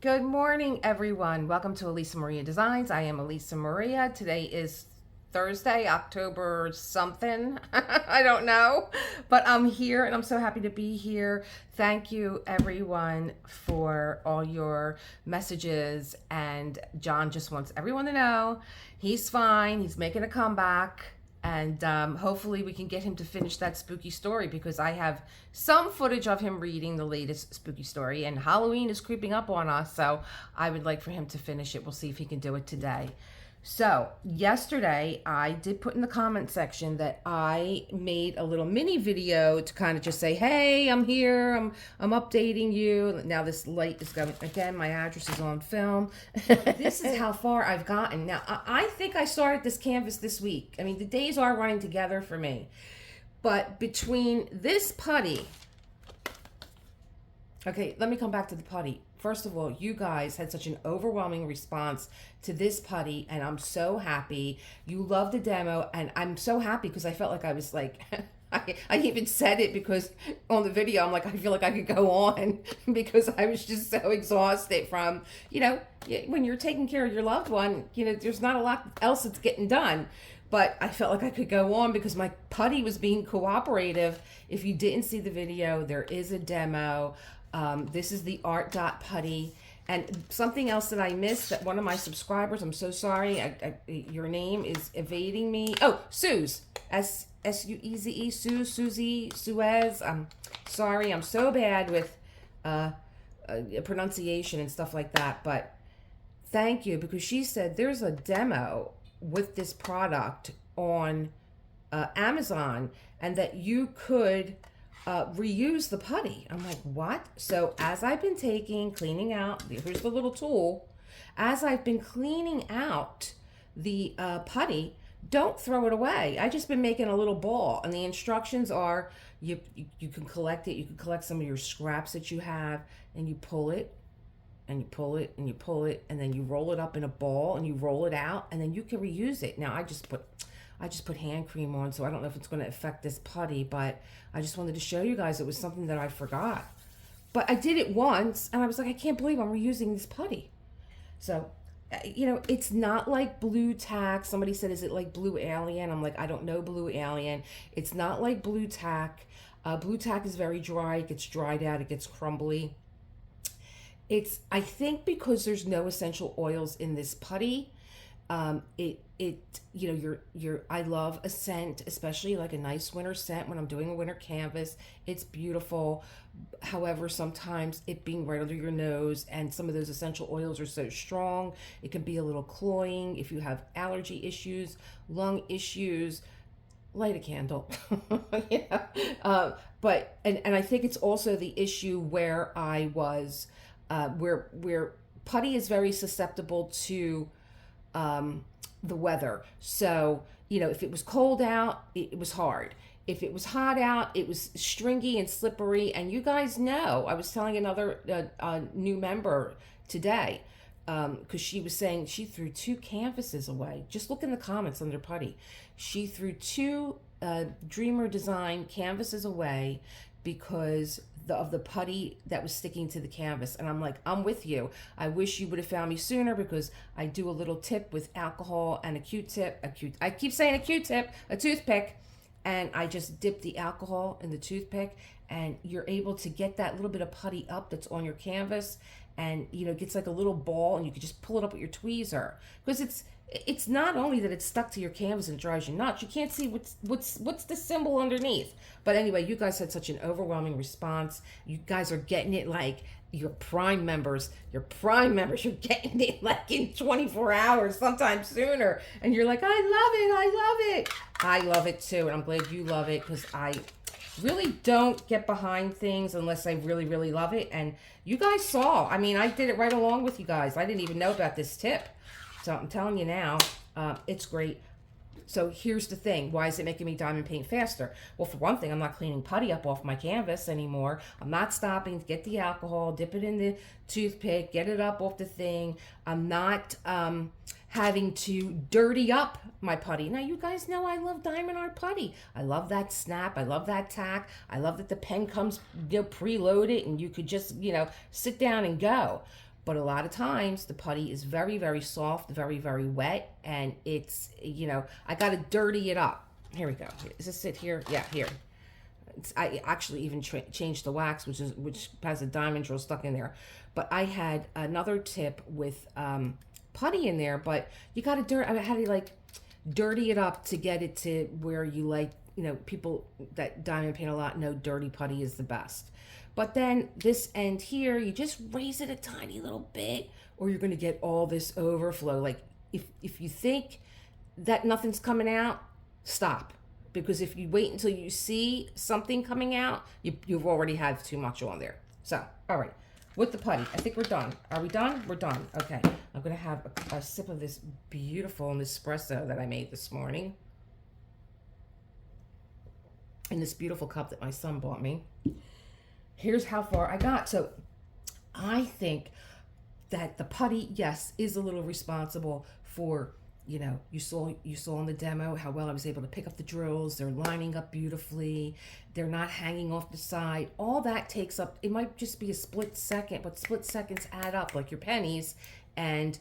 Good morning, everyone. Welcome to Elisa Maria Designs. I am Elisa Maria. Today is Thursday, October something. I don't know, but I'm here and I'm so happy to be here. Thank you, everyone, for all your messages. And John just wants everyone to know he's fine. He's making a comeback. And hopefully we can get him to finish that spooky story because I have some footage of him reading the latest spooky story, and Halloween is creeping up on us, so I would like for him to finish it. We'll see if he can do it today. So yesterday I did put in the comment section that I made a little mini video to kind of just say, hey, I'm here, I'm updating you. Now this light is going, again, my address is on film. This is how far I've gotten. Now I think I started this canvas this week. I mean, the days are running together for me. But between this putty, okay, let me come back to the putty. First of all, you guys had such an overwhelming response to this putty, and I'm so happy. You loved the demo, and I'm so happy because I felt like I was like, I even said it because on the video, I'm like, I feel like I could go on because I was just so exhausted from, when you're taking care of your loved one, there's not a lot else that's getting done. But I felt like I could go on because my putty was being cooperative. If you didn't see the video, there is a demo. This is the ARTDOT putty. And something else that I missed, that one of my subscribers, I'm so sorry, your name is evading me. Oh, Suze, S-U-E-Z-E, Susie, Suez. I'm sorry, I'm so bad with pronunciation and stuff like that. But thank you, because she said there's a demo with this product on Amazon and that you could reuse the putty. I'm like, what? So as I've been cleaning out, here's the little tool. As I've been cleaning out the putty, don't throw it away. I just been making a little ball, and the instructions are you can collect it. You can collect some of your scraps that you have, and you pull it, and you pull it, and you pull it, and then you roll it up in a ball, and you roll it out, and then you can reuse it. Now I just put hand cream on, so I don't know if it's going to affect this putty, but I just wanted to show you guys it was something that I forgot. But I did it once, and I was like, I can't believe I'm reusing this putty. So, it's not like blue tack. Somebody said, is it like blue alien? I'm like, I don't know blue alien. It's not like blue tack. Blue tack is very dry. It gets dried out. It gets crumbly. I think because there's no essential oils in this putty, I love a scent, especially like a nice winter scent when I'm doing a winter canvas. It's beautiful. However, sometimes it being right under your nose and some of those essential oils are so strong, it can be a little cloying. If you have allergy issues, lung issues, light a candle. But I think it's also the issue where I was, where putty is very susceptible to the weather. So, if it was cold out, it was hard. If it was hot out, it was stringy and slippery. And you guys know, I was telling another new member today, because she was saying she threw 2 canvases away. Just look in the comments under putty. She threw 2 Dreamer Design canvases away because of the putty that was sticking to the canvas. And I'm like, I'm with you. I wish you would have found me sooner, because I do a little tip with alcohol and a Q-tip. I keep saying a Q-tip, a toothpick, and I just dip the alcohol in the toothpick, and you're able to get that little bit of putty up that's on your canvas, and it gets like a little ball, and you can just pull it up with your tweezer, because it's not only that it's stuck to your canvas and it drives you nuts, you can't see what's the symbol underneath. But anyway, you guys had such an overwhelming response. You guys are getting it like your Prime members. You're getting it like in 24 hours, sometimes sooner. And you're like, I love it. I love it too, and I'm glad you love it, because I really don't get behind things unless I really, really love it. And you guys saw, I did it right along with you guys. I didn't even know about this tip. So I'm telling you now, it's great. So here's the thing. Why is it making me diamond paint faster? Well, for one thing, I'm not cleaning putty up off my canvas anymore. I'm not stopping to get the alcohol, dip it in the toothpick, get it up off the thing. I'm not having to dirty up my putty. Now, you guys know I love diamond art putty. I love that snap. I love that tack. I love that the pen comes preloaded and you could just, sit down and go. But a lot of times the putty is very, very soft, very, very wet, and it's, I got to dirty it up. Here we go. Is this it here? Yeah, here. I actually even changed the wax, which has a diamond drill stuck in there. But I had another tip with putty in there, but you got to I had to like dirty it up to get it to where you like, people that diamond paint a lot know dirty putty is the best. But then this end here, you just raise it a tiny little bit, or you're going to get all this overflow. Like if you think that nothing's coming out, stop. Because if you wait until you see something coming out, you've already had too much on there. So, all right, with the putty, I think we're done. Are we done? We're done. Okay, I'm gonna have a sip of this beautiful Nespresso that I made this morning in this beautiful cup that my son bought me. Here's how far I got. So I think that the putty, yes, is a little responsible for, you saw in the demo how well I was able to pick up the drills. They're lining up beautifully. They're not hanging off the side. All that takes up, it might just be a split second, but split seconds add up like your pennies. And,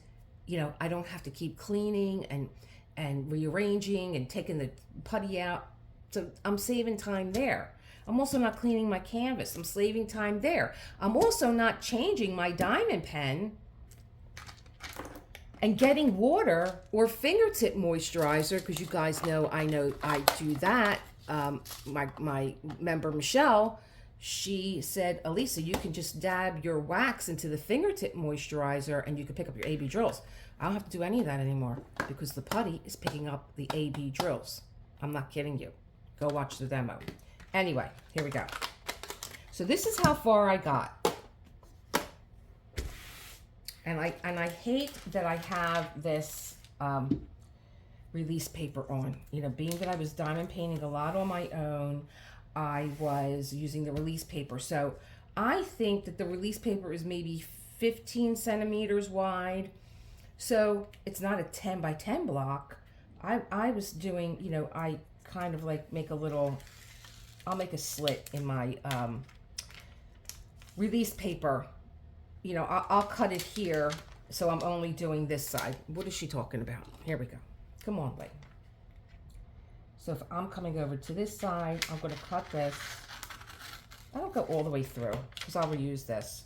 I don't have to keep cleaning and rearranging and taking the putty out. So I'm saving time there. I'm also not cleaning my canvas. I'm saving time there. I'm also not changing my diamond pen and getting water or fingertip moisturizer, because you guys know I do that. My member Michelle, she said, Elisa, you can just dab your wax into the fingertip moisturizer and you can pick up your AB drills. I don't have to do any of that anymore because the putty is picking up the AB drills. I'm not kidding you. Go watch the demo. Anyway, here we go. So this is how far I got. And I hate that I have this release paper on. Being that I was diamond painting a lot on my own, I was using the release paper. So I think that the release paper is maybe 15 centimeters wide. So it's not a 10 by 10 block. I was doing, I kind of like I'll make a slit in my release paper. I'll cut it here, so I'm only doing this side. What is she talking about? Here we go. Come on, Blake. So if I'm coming over to this side, I'm going to cut this. I don't go all the way through because I'll reuse this.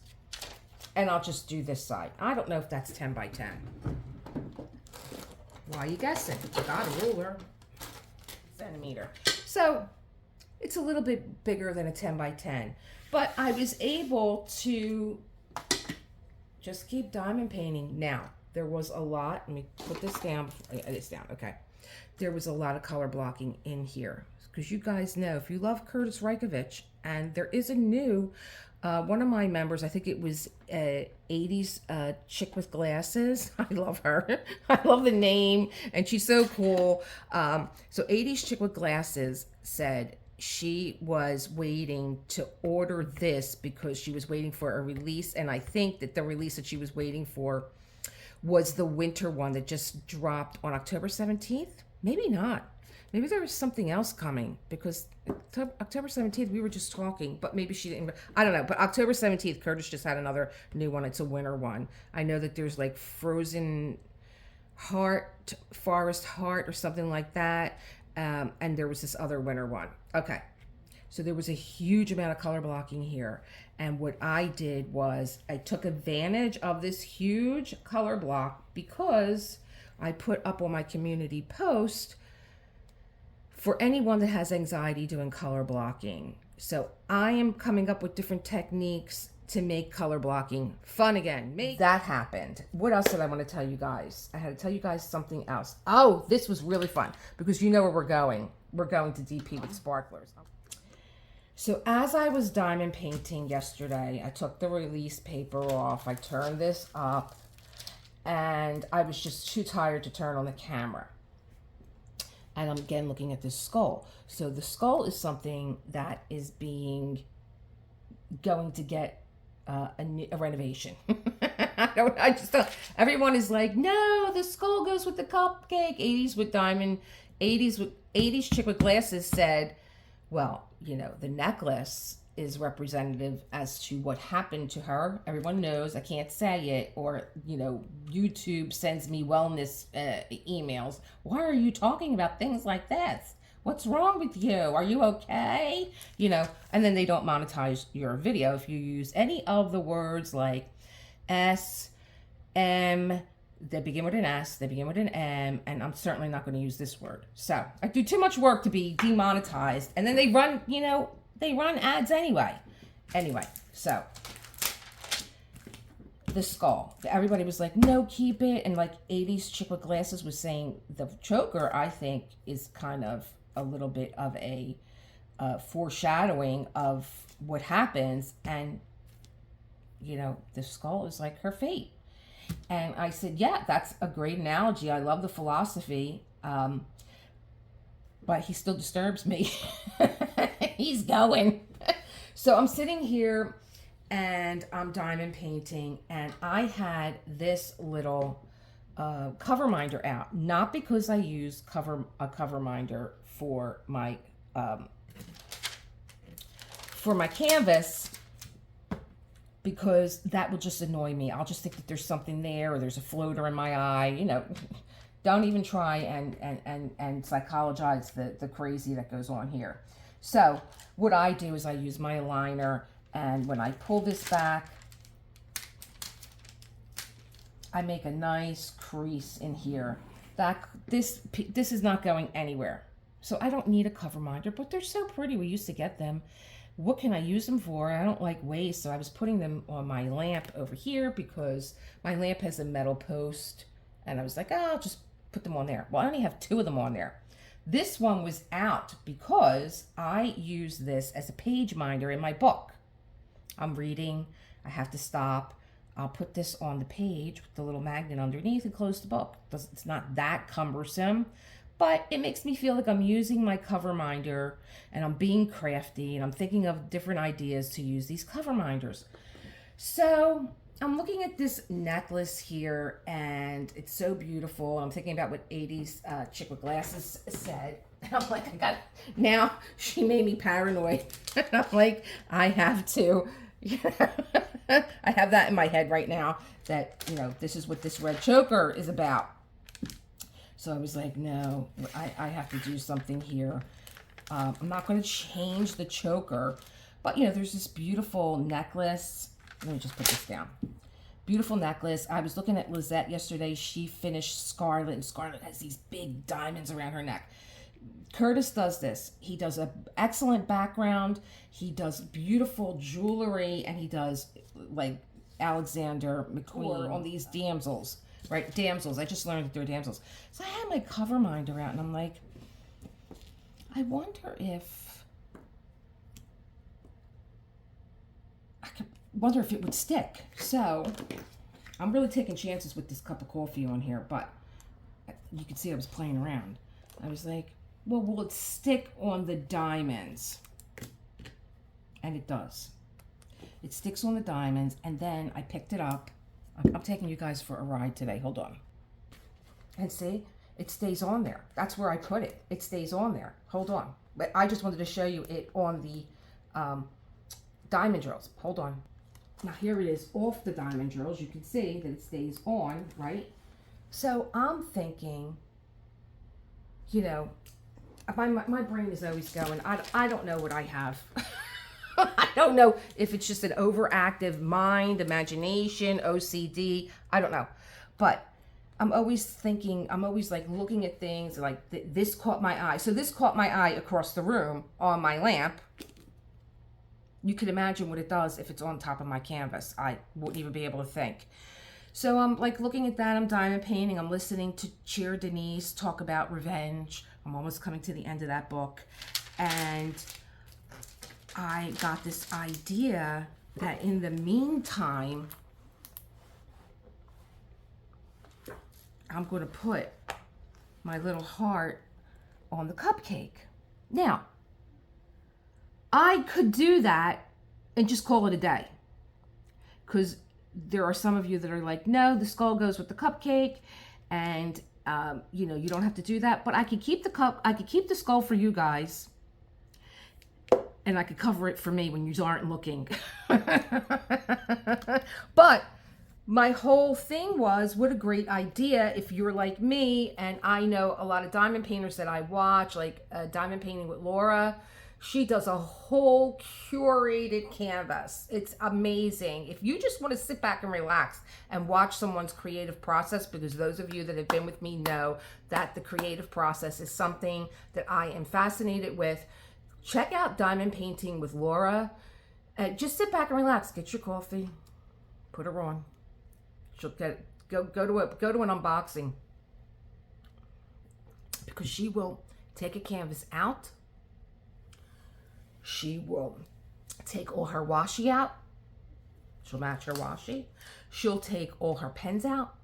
And I'll just do this side. I don't know if that's 10 by 10. Why are you guessing? I got a ruler. Centimeter. So it's a little bit bigger than a 10 by 10. But I was able to just keep diamond painting. Now, there was a lot, let me put this down, it's down, okay. There was a lot of color blocking in here. Because you guys know, if you love Kurtis Rykovich, and there is a new, one of my members, I think it was 80s chick with glasses. I love her. I love the name, and she's so cool. So 80s chick with glasses said, she was waiting to order this because she was waiting for a release. And I think that the release that she was waiting for was the winter one that just dropped on October 17th. Maybe not. Maybe there was something else coming because October 17th, we were just talking, but maybe she didn't. I don't know. But October 17th, Kurtis just had another new one. It's a winter one. I know that there's like Frozen Heart, Forest Heart or something like that. And there was this other winter one. Okay, so there was a huge amount of color blocking here. And what I did was I took advantage of this huge color block because I put up on my community post for anyone that has anxiety doing color blocking. So I am coming up with different techniques to make color blocking fun again. That happened. What else did I want to tell you guys? I had to tell you guys something else. Oh, this was really fun because you know where we're going. We're going to DP with sparklers. So as I was diamond painting yesterday, I took the release paper off. I turned this up and I was just too tired to turn on the camera. And I'm again looking at this skull. So the skull is something that is going to get a renovation. I just don't. Everyone is like, no, the skull goes with the cupcake. 80s with diamond, 80s chick with glasses said, well, the necklace is representative as to what happened to her. Everyone knows I can't say it, or, you know, YouTube sends me wellness emails. Why are you talking about things like this? What's wrong with you? Are you okay? You know, and then they don't monetize your video if you use any of the words like S, M, they begin with an S, they begin with an M, and I'm certainly not going to use this word. So I do too much work to be demonetized, and then they run, you know, they run ads anyway. Anyway, so the skull. Everybody was like, no, keep it. And like 80s chick with glasses was saying the choker, I think, is kind of a little bit of a foreshadowing of what happens. And, you know, the skull is like her fate. And I said, yeah, that's a great analogy. I love the philosophy, but he still disturbs me. He's going. So I'm sitting here and I'm diamond painting, and I had this little cover minder out, not because I use a cover minder for my canvas, because that will just annoy me. I'll just think that there's something there, or there's a floater in my eye. You know, don't even try and psychologize the crazy that goes on here. So what I do is I use my aligner, and when I pull this back, I make a nice crease in here. This is not going anywhere. So I don't need a cover minder, but they're so pretty. We used to get them. What can I use them for? I don't like waste, so I was putting them on my lamp over here because my lamp has a metal post, and I was like, oh, I'll just put them on there. Well, I only have 2 of them on there. This one was out because I use this as a page minder in my book. I'm reading, I have to stop. I'll put this on the page with the little magnet underneath and close the book. It's not that cumbersome, but it makes me feel like I'm using my cover minder and I'm being crafty and I'm thinking of different ideas to use these cover minders. So I'm looking at this necklace here and it's so beautiful. I'm thinking about what 80s chick with glasses said. And I'm like, now she made me paranoid. And I'm like, I have to, you know, I have that in my head right now that, you know, this is what this red choker is about. So I was like, no, I have to do something here. I'm not going to change the choker. But, you know, there's this beautiful necklace. Let me just put this down. Beautiful necklace. I was looking at Lizette yesterday. She finished Scarlet, and Scarlet has these big diamonds around her neck. Kurtis does this. He does an excellent background. He does beautiful jewelry, and he does, like, Alexander McQueen on these damsels. Right, damsels. I just learned that they're damsels. So I had my cover minder out, and I'm like, I wonder if it would stick. So I'm really taking chances with this cup of coffee on here, but you can see I was playing around. I was like, well, will it stick on the diamonds? And it does. It sticks on the diamonds, and then I picked it up. I'm taking you guys for a ride today. Hold on. And see, it stays on there. That's where I put it. It stays on there. Hold on. But I just wanted to show you it on the diamond drills. Hold on. Now here it is off the diamond drills. You can see that it stays on, right? So I'm thinking, you know, my brain is always going, I don't know what I have. I don't know if it's just an overactive mind, imagination, OCD. I don't know. But I'm always thinking, I'm always like looking at things like this caught my eye. So this caught my eye across the room on my lamp. You can imagine what it does if it's on top of my canvas. I wouldn't even be able to think. So I'm like looking at that. I'm diamond painting. I'm listening to Cheer Denise talk about revenge. I'm almost coming to the end of that book. And I got this idea that in the meantime, I'm going to put my little heart on the cupcake. Now, I could do that and just call it a day. Because there are some of you that are like, no, the skull goes with the cupcake. And, you know, you don't have to do that. But I could keep the skull for you guys. and I could cover it for me when you aren't looking. But my whole thing was, what a great idea if you're like me, and I know a lot of diamond painters that I watch, like Diamond Painting with Laura. She does a whole curated canvas. It's amazing. If you just want to sit back and relax and watch someone's creative process, because those of you that have been with me know that the creative process is something that I am fascinated with, check out Diamond Painting with Laura. Just sit back and relax. Get your coffee. Put her on. She'll go to an unboxing, because she will take a canvas out. She will take all her washi out. She'll match her washi. She'll take all her pens out.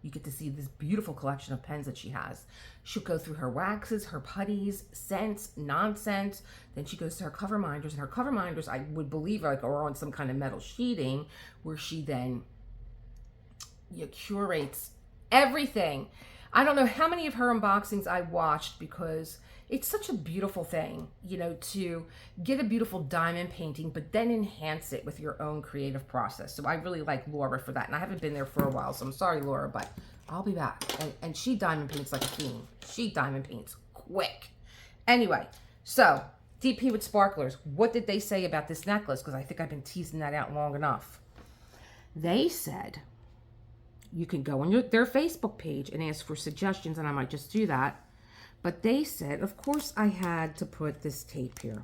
You get to see this beautiful collection of pens that she has. She'll go through her waxes, her putties, scents, nonsense. Then she goes to her cover minders, and her cover minders, I would believe, like, are on some kind of metal sheeting, where she then curates everything. I don't know how many of her unboxings I watched, because it's such a beautiful thing, you know, to get a beautiful diamond painting, but then enhance it with your own creative process. So I really like Laura for that. And I haven't been there for a while, so I'm sorry, Laura, but I'll be back. And she diamond paints like a fiend. She diamond paints quick. Anyway, so DP with sparklers. What did they say about this necklace? Because I think I've been teasing that out long enough. They said you can go on their Facebook page and ask for suggestions, and I might just do that. But they said, of course, I had to put this tape here.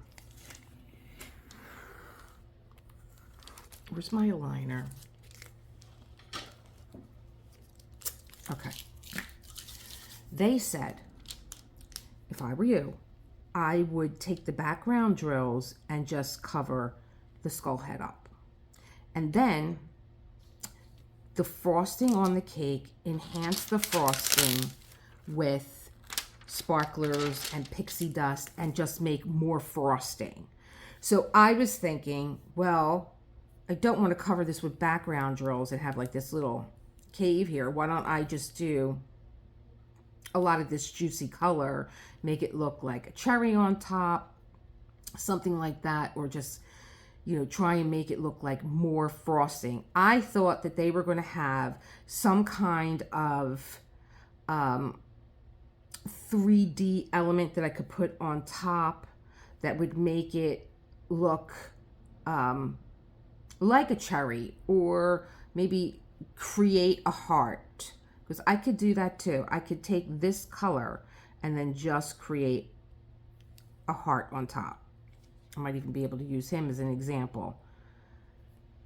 Where's my aligner? Okay. They said, if I were you, I would take the background drills and just cover the skull head up. And then the frosting on the cake, enhance the frosting with sparklers and pixie dust, and just make more frosting. So I was thinking, well, I don't want to cover this with background drills and have like this little cave here. Why don't I just do a lot of this juicy color, make it look like a cherry on top, something like that, or just, you know, try and make it look like more frosting. I thought that they were going to have some kind of 3D element that I could put on top that would make it look like a cherry, or maybe create a heart, because I could do that too. I could take this color and then just create a heart on top. I might even be able to use him as an example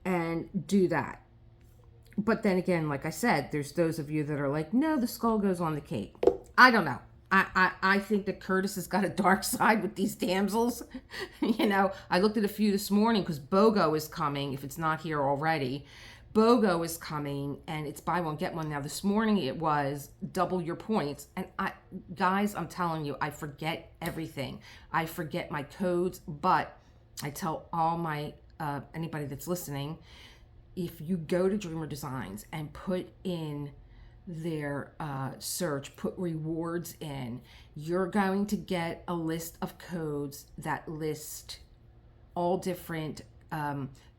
and do that. But then again, like I said, there's those of you that are like, no, the skull goes on the cake. I don't know. I think that Kurtis has got a dark side with these damsels. You know, I looked at a few this morning because BOGO is coming, if it's not here already. BOGO is coming, and it's buy one, get one. Now, this morning it was double your points. And guys, I'm telling you, I forget everything. I forget my codes, but I tell all my, anybody that's listening, if you go to Dreamer Designs and put in their search, put rewards in, you're going to get a list of codes that list all different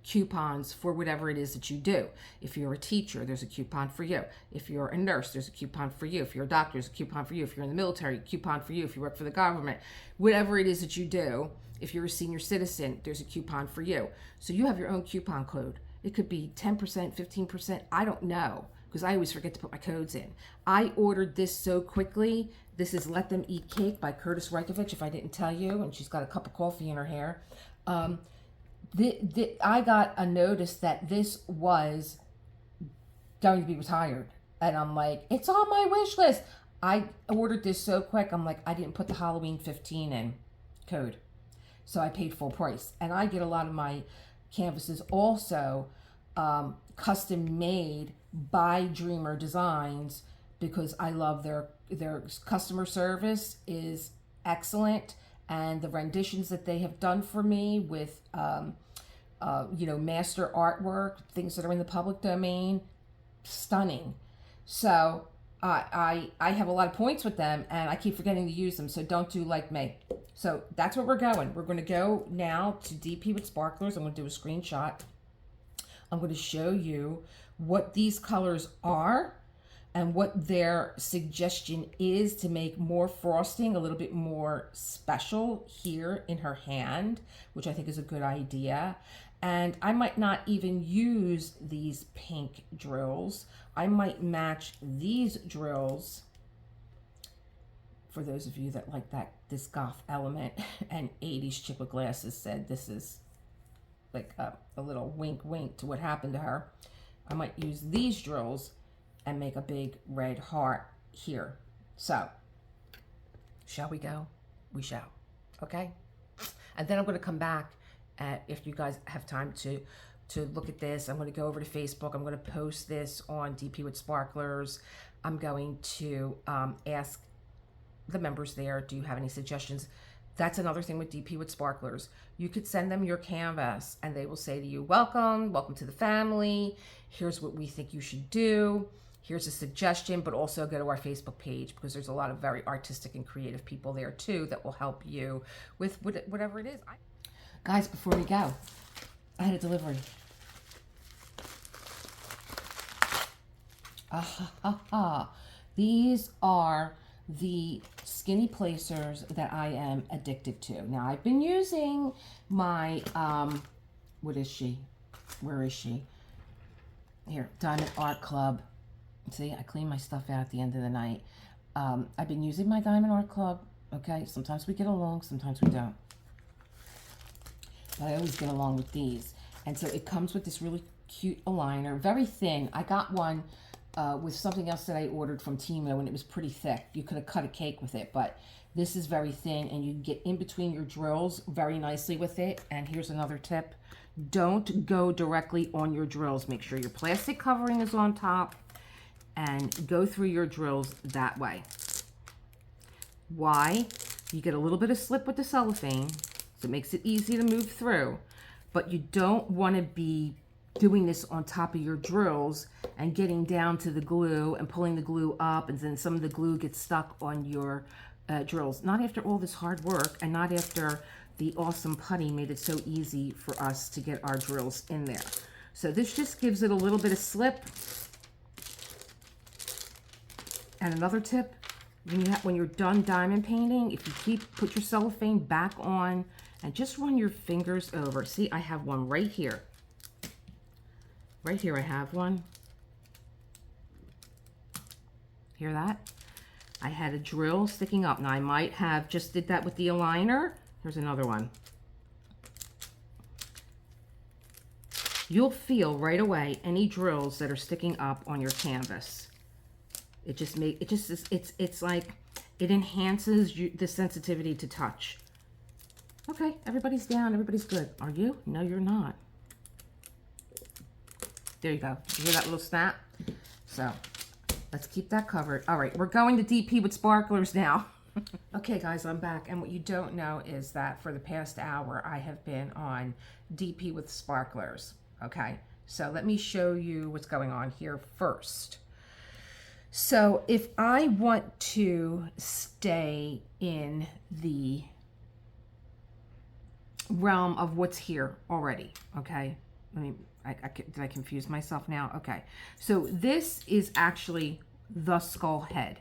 coupons for whatever it is that you do. If you're a teacher, there's a coupon for you. If you're a nurse, there's a coupon for you. If you're a doctor, there's a coupon for you. If you're in the military, coupon for you. If you work for the government, whatever it is that you do, if you're a senior citizen, there's a coupon for you. So you have your own coupon code. It could be 10%, 15%, I don't know, because I always forget to put my codes in. I ordered this so quickly. This is Let Them Eat Cake by Kurtis Rykovich, if I didn't tell you, and she's got a cup of coffee in her hair. I got a notice that this was going to be retired, and I'm like, it's on my wish list. I ordered this so quick, I'm like, I didn't put the Halloween 15 in code, so I paid full price. And I get a lot of my canvases also custom made by Dreamer Designs, because I love their customer service is excellent, and the renditions that they have done for me with master artwork, things that are in the public domain, stunning. So I have a lot of points with them, and I keep forgetting to use them, so don't do like me. So that's where we're going. We're going to go now to DP with sparklers. I'm going to do a screenshot. I'm going to show you what these colors are and what their suggestion is to make more frosting a little bit more special here in her hand, which I think is a good idea. And I might not even use these pink drills. I might match these drills, for those of you that like this goth element, and 80s chick with glasses said this is like a little wink wink to what happened to her. I might use these drills and make a big red heart here. So, shall we go? We shall. Okay? And then I'm going to come back if you guys have time to look at this. I'm going to go over to Facebook. I'm going to post this on DP with Sparklers. I'm going to ask the members there, do you have any suggestions? That's another thing with DP with Sparklers. You could send them your canvas and they will say to you, welcome to the family. Here's what we think you should do. Here's a suggestion, but also go to our Facebook page because there's a lot of very artistic and creative people there too that will help you with whatever it is. Guys, before we go, I had a delivery. These are the skinny placers that I am addicted to. Now, I've been using my, what is she? Where is she? Here, Diamond Art Club. See, I clean my stuff out at the end of the night. I've been using my Diamond Art Club, okay? Sometimes we get along, sometimes we don't. But I always get along with these. And so it comes with this really cute aligner, very thin. I got one with something else that I ordered from Timo, and it was pretty thick. You could have cut a cake with it, but this is very thin, and you get in between your drills very nicely with it. And here's another tip. Don't go directly on your drills. Make sure your plastic covering is on top, and go through your drills that way. Why? You get a little bit of slip with the cellophane, so it makes it easy to move through, but you don't want to be doing this on top of your drills and getting down to the glue and pulling the glue up, and then some of the glue gets stuck on your drills. Not after all this hard work, and not after the awesome Putty made it so easy for us to get our drills in there. So this just gives it a little bit of slip. And another tip, when you're done diamond painting, if you put your cellophane back on and just run your fingers over. See, I have one right here. Right here I have one. Hear that? I had a drill sticking up. Now I might have just did that with the aligner. Here's another one. You'll feel right away any drills that are sticking up on your canvas. It's like it enhances the sensitivity to touch. Okay, everybody's down, everybody's good. Are you? No, you're not. There you go. You hear that little snap? So let's keep that covered. All right, we're going to DP with Sparklers now. Okay, guys, I'm back. And what you don't know is that for the past hour, I have been on DP with Sparklers. Okay, so let me show you what's going on here first. So if I want to stay in the realm of what's here already, okay, did I confuse myself now? Okay, so this is actually the skull head,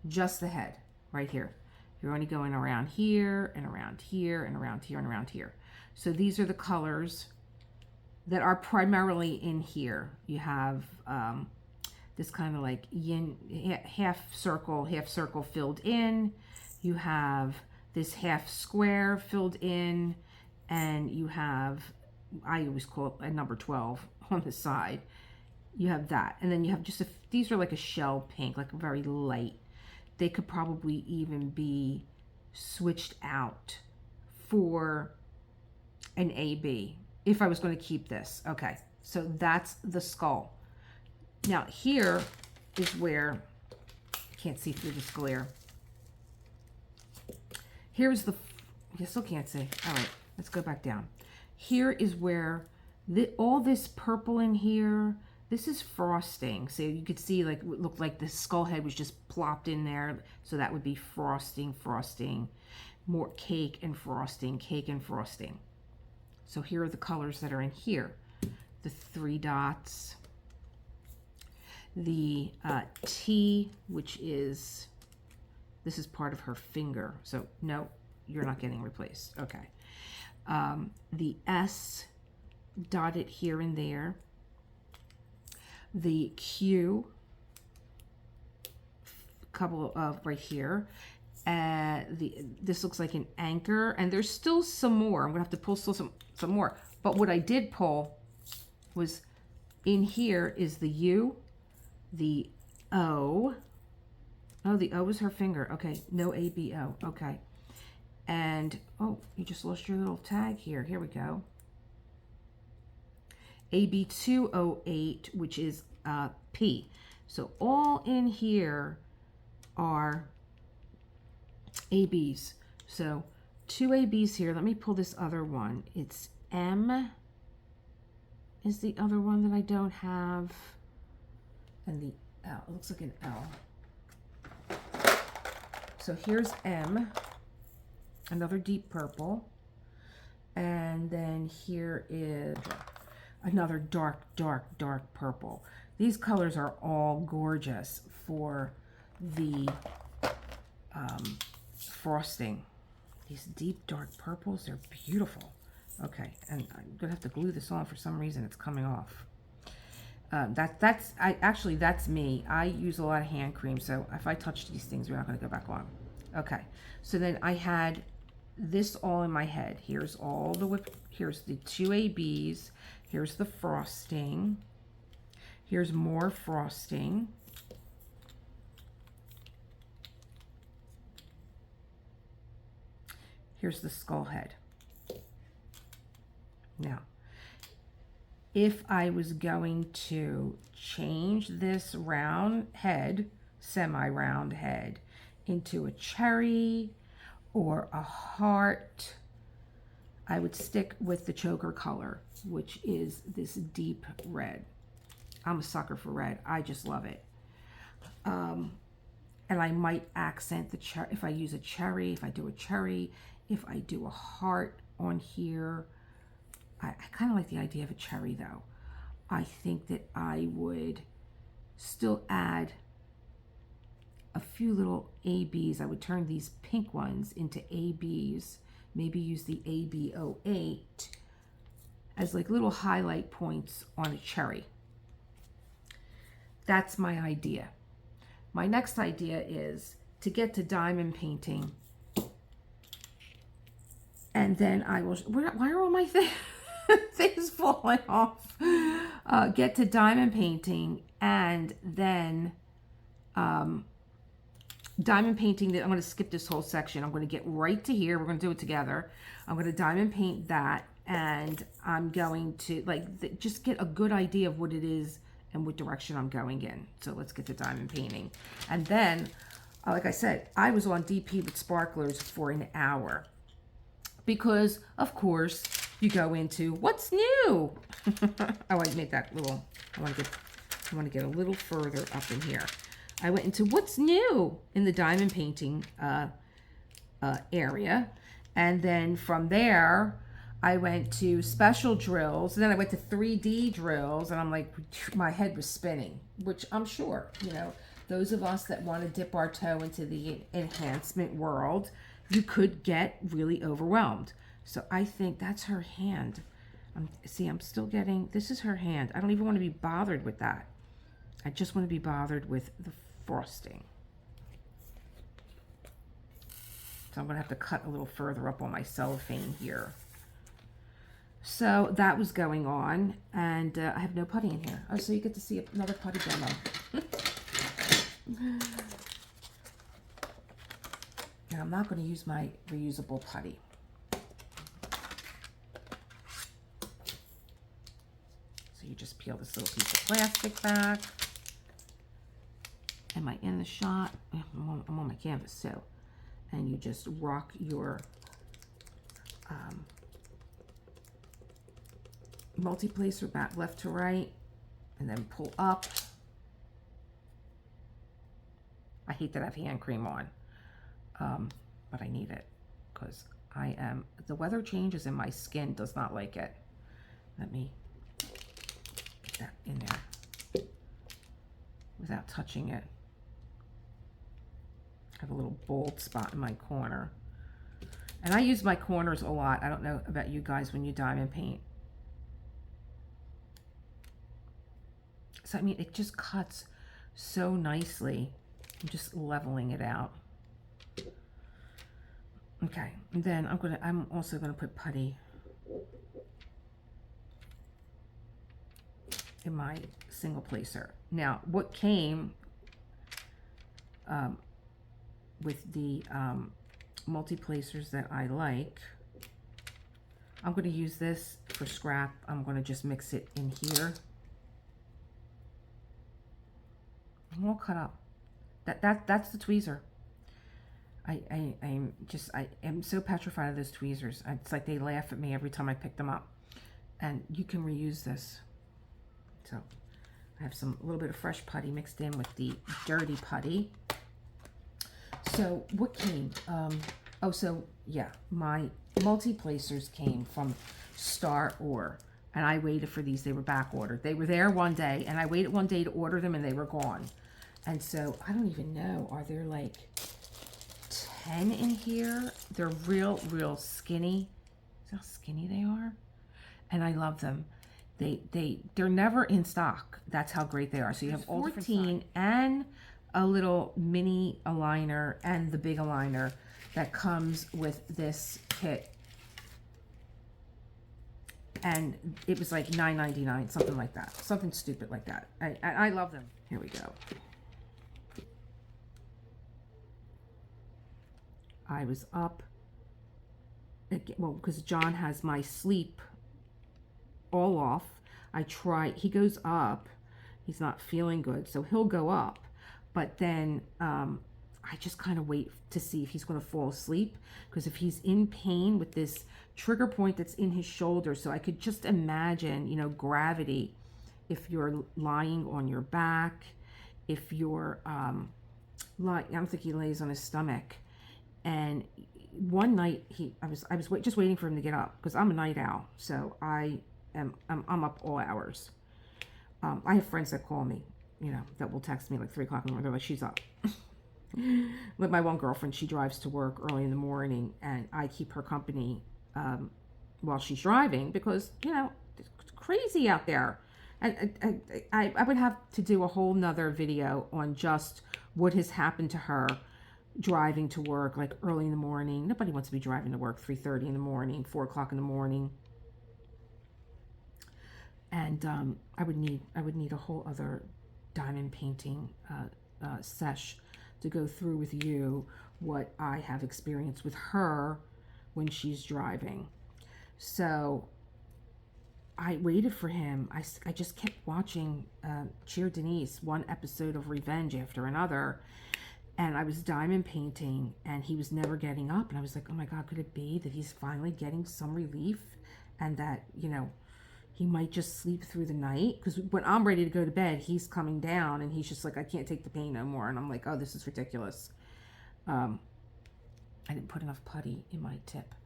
just the head right here. You're only going around here and around here and around here and around here. So these are the colors that are primarily in here. You have this kind of like yin, half circle filled in. You have this half square filled in, and you have, I always call it a number 12 on the side. You have that, and then you have just these are like a shell pink, like very light. They could probably even be switched out for an AB if I was going to keep this. Okay, so that's the skull. Now here is where, I can't see through this glare. Here's the, you still can't see. All right, let's go back down. Here is where all this purple in here, This is frosting. So you could see like it looked like the skull head was just plopped in there. So that would be frosting, frosting, more cake and frosting, cake and frosting. So here are the colors that are in here. The 3 dots, the T, which is, this is part of her finger. So no, you're not getting replaced. Okay. The S dotted here and there. The Q, couple of right here. This looks like an anchor, and there's still some more. I'm gonna have to pull still some more. But what I did pull was in here is the U, the O. Oh, the O is her finger. Okay, no A, B, O. Okay. And, oh, you just lost your little tag here. Here we go. AB208, which is P. So all in here are ABs. So 2 ABs here. Let me pull this other one. It's M is the other one that I don't have. And the L. It looks like an L. So here's M. Another deep purple. And then here is another dark, dark, dark purple. These colors are all gorgeous for the frosting. These deep, dark purples, they're beautiful. Okay, and I'm gonna have to glue this on. For some reason, it's coming off. That's me. I use a lot of hand cream, so if I touch these things, we're not gonna go back on. Okay, so then I had this all in my head. Here's all the here's the 2 ABs. Here's the frosting. Here's more frosting. Here's the skull head. Now, if I was going to change this round head, semi-round head, into a cherry or a heart, I would stick with the choker color, which is this deep red. I'm a sucker for red. I just love it. And I might accent the cherry if I use a cherry, if I do a cherry, if I do a heart on here. I kind of like the idea of a cherry though. I think that I would still add a few little ABs. I would turn these pink ones into ABs, maybe use the AB08 as like little highlight points on a cherry. That's my idea. My next idea is to get to diamond painting, and then I will, why are all my things falling off? Get to diamond painting, and then diamond painting, I'm going to skip this whole section. I'm going to get right to here. We're going to do it together. I'm going to diamond paint that, and I'm going to just get a good idea of what it is and what direction I'm going in. So let's get to diamond painting. And then, like I said, I was on DP with sparklers for an hour because, of course, you go into what's new. Oh, I made that little, I want to get a little further up in here. I went into what's new in the diamond painting area. And then from there, I went to special drills. And then I went to 3D drills. And I'm like, my head was spinning, which I'm sure, you know, those of us that want to dip our toe into the enhancement world, you could get really overwhelmed. So I think that's her hand. I'm still getting, this is her hand. I don't even want to be bothered with that. I just want to be bothered with the frosting. So I'm going to have to cut a little further up on my cellophane here. So that was going on, and I have no putty in here. Oh, so you get to see another putty demo. And I'm not going to use my reusable putty. So you just peel this little piece of plastic back. Am I in the shot? I'm on my canvas too. And you just rock your multi-placer back left to right. and then pull up. I hate that I have hand cream on, but I need it because the weather changes and my skin does not like it. Let me get that in there without touching it. I have a little bald spot in my corner. And I use my corners a lot. I don't know about you guys when you diamond paint. So, I mean, it just cuts so nicely. I'm just leveling it out. Okay, and then I'm also gonna put putty in my single placer. Now, what came with the multi-placers that I like, I'm going to use this for scrap. I'm going to just mix it in here. I'm all cut up. That's the tweezer. I am so petrified of those tweezers. It's like they laugh at me every time I pick them up. And you can reuse this. So I have a little bit of fresh putty mixed in with the dirty putty. So what came? Oh, so yeah, my multi-placers came from Star Ore, and I waited for these. They were back ordered. They were there one day, and I waited one day to order them, and they were gone. And so I don't even know. Are there like 10 in here? They're real skinny. See how skinny they are? And I love them. They're never in stock. That's how great they are. So you have all 14 and a little mini aligner and the big aligner that comes with this kit. And it was like $9.99, something like that. Something stupid like that. I love them. Here we go. I was up, well, because John has my sleep all off. He goes up. He's not feeling good, so he'll go up. But then I just kind of wait to see if he's going to fall asleep, because if he's in pain with this trigger point that's in his shoulder, so I could just imagine, you know, gravity, if you're lying on your back, if you're I don't think he lays on his stomach. And one night I was just waiting for him to get up, because I'm a night owl, so I'm up all hours. I have friends that call me, you know, that will text me like 3 o'clock in the morning. They're like, she's up. Like my one girlfriend, she drives to work early in the morning, and I keep her company while she's driving, because, you know, it's crazy out there. And I would have to do a whole nother video on just what has happened to her driving to work like early in the morning. Nobody wants to be driving to work 3:30 in the morning, 4 o'clock in the morning. And I would need a whole other diamond painting sesh to go through with you what I have experienced with her when she's driving. So I waited for him. I just kept watching Cheer Denise, one episode of Revenge after another. And I was diamond painting, and he was never getting up. And I was like, oh my God, could it be that he's finally getting some relief, and that, you know, he might just sleep through the night? Because when I'm ready to go to bed, he's coming down, and he's just like, I can't take the pain no more. And I'm like, oh, this is ridiculous. I didn't put enough putty in my tip.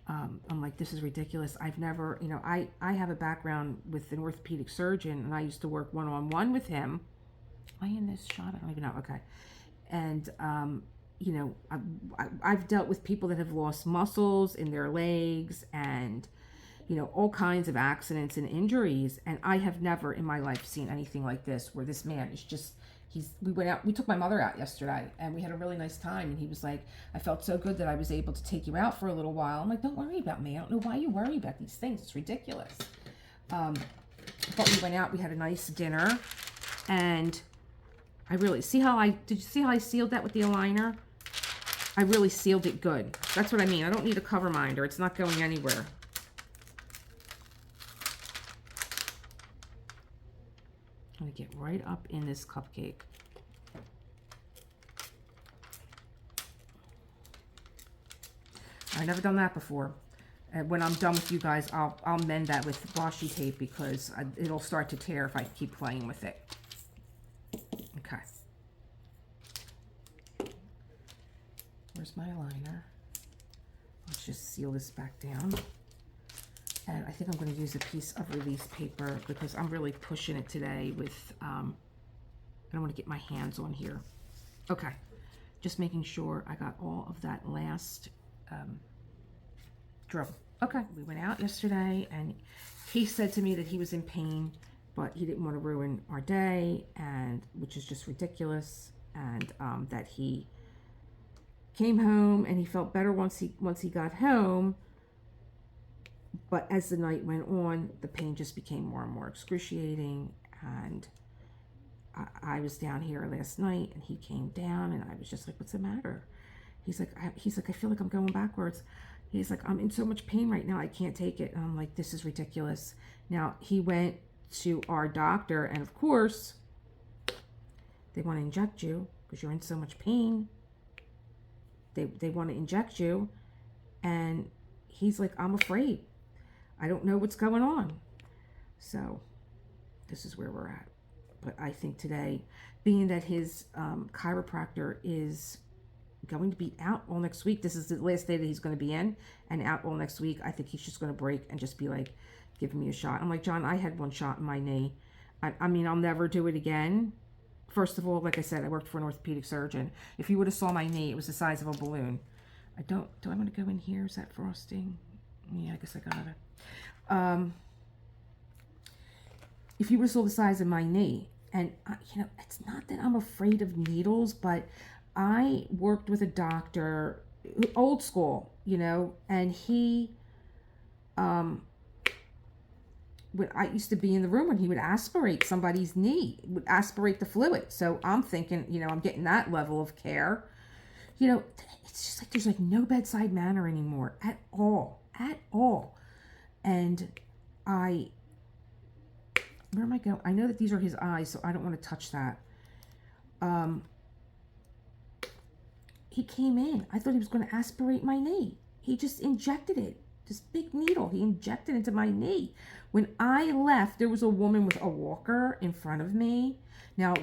I'm like, this is ridiculous. I've never, you know, I have a background with an orthopedic surgeon, and I used to work one-on-one with him. Am I in this shot? I don't even know. Okay. And, you know, I've dealt with people that have lost muscles in their legs and, you know, all kinds of accidents and injuries. And I have never in my life seen anything like this, where this man is just, we went out, we took my mother out yesterday, and we had a really nice time. And he was like, I felt so good that I was able to take you out for a little while. I'm like, don't worry about me. I don't know why you worry about these things. It's ridiculous. But we went out, we had a nice dinner, and I really, did you see how I sealed that with the aligner? I really sealed it good. That's what I mean. I don't need a cover minder. It's not going anywhere. I'm going to get right up in this cupcake. I've never done that before. And when I'm done with you guys, I'll mend that with washi tape because it'll start to tear if I keep playing with it. Okay. Where's my liner? Let's just seal this back down. And I think I'm going to use a piece of release paper because I'm really pushing it today with, I don't want to get my hands on here. Okay. Just making sure I got all of that last drill. Okay. We went out yesterday and he said to me that he was in pain, but he didn't want to ruin our day, and which is just ridiculous. And that he came home and he felt better once he got home. But as the night went on, the pain just became more and more excruciating. And I was down here last night, and he came down, and I was just like, "What's the matter?" He's like, I feel like I'm going backwards. He's like, "I'm in so much pain right now, I can't take it." And I'm like, "This is ridiculous." Now he went to our doctor, and of course, they want to inject you because you're in so much pain. They want to inject you, and he's like, "I'm afraid. I don't know what's going on." So this is where we're at. But I think today, being that his chiropractor is going to be out all next week, this is the last day that he's going to be in and out all next week, I think he's just going to break and just be like, giving me a shot. I'm like, "John, I had one shot in my knee. I mean, I'll never do it again." First of all, like I said, I worked for an orthopedic surgeon. If you would have saw my knee, it was the size of a balloon. Do I want to go in here? Is that frosting? Yeah, I guess I got it. If you would have saw the size of my knee, and it's not that I'm afraid of needles, but I worked with a doctor, old school, and he, when I used to be in the room when he would aspirate somebody's knee, would aspirate the fluid. So I'm thinking, I'm getting that level of care. It's just like there's like no bedside manner anymore at all. And where am I going? I know that these are his eyes, so I don't want to touch that. He came in. I thought he was going to aspirate my knee. He just injected it. This big needle. He injected into my knee. When I left, there was a woman with a walker in front of me. Now,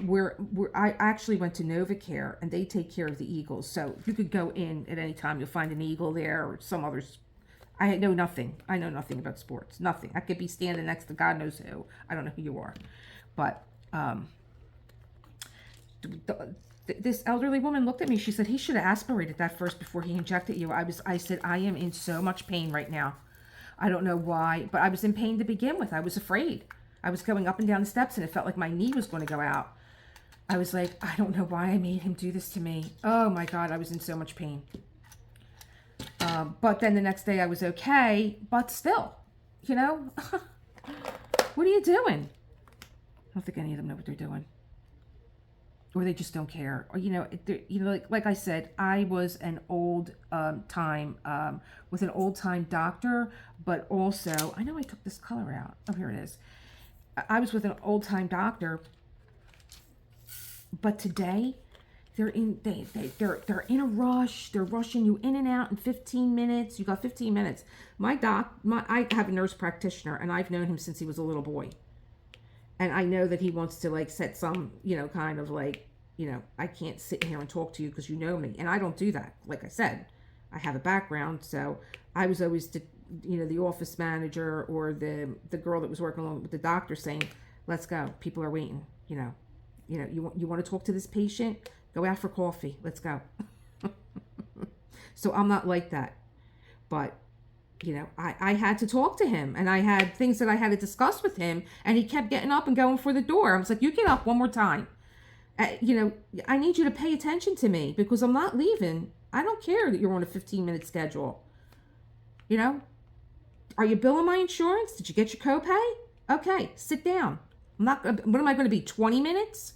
I actually went to NovaCare, and they take care of the eagles. So you could go in at any time. You'll find an eagle there or some others. I know nothing. I know nothing about sports. Nothing. I could be standing next to God knows who. I don't know who you are. But this elderly woman looked at me. She said, "He should have aspirated that first before he injected you." I said, "I am in so much pain right now. I don't know why, but I was in pain to begin with. I was afraid. I was going up and down the steps, and it felt like my knee was going to go out. I was like, I don't know why I made him do this to me. Oh my God, I was in so much pain." But then the next day I was okay, but still, what are you doing? I don't think any of them know what they're doing. Or they just don't care. Or, like I said, I was an old time, with an old time doctor, but also, I know I took this color out. Oh, here it is. I was with an old time doctor, but today, they're in a rush. They're rushing you in and out in 15 minutes. You got 15 minutes. I have a nurse practitioner, and I've known him since he was a little boy. And I know that he wants to set some, kind of I can't sit here and talk to you because you know me. And I don't do that. Like I said, I have a background. So I was always, the office manager or the girl that was working along with the doctor saying, "Let's go. People are waiting. You want to talk to this patient? Go out for coffee. Let's go." So I'm not like that. But, I had to talk to him, and I had things that I had to discuss with him, and he kept getting up and going for the door. I was like, "You get up one more time. I need you to pay attention to me because I'm not leaving. I don't care that you're on a 15-minute schedule. Are you billing my insurance? Did you get your copay? Okay, sit down. What am I going to be, 20 minutes?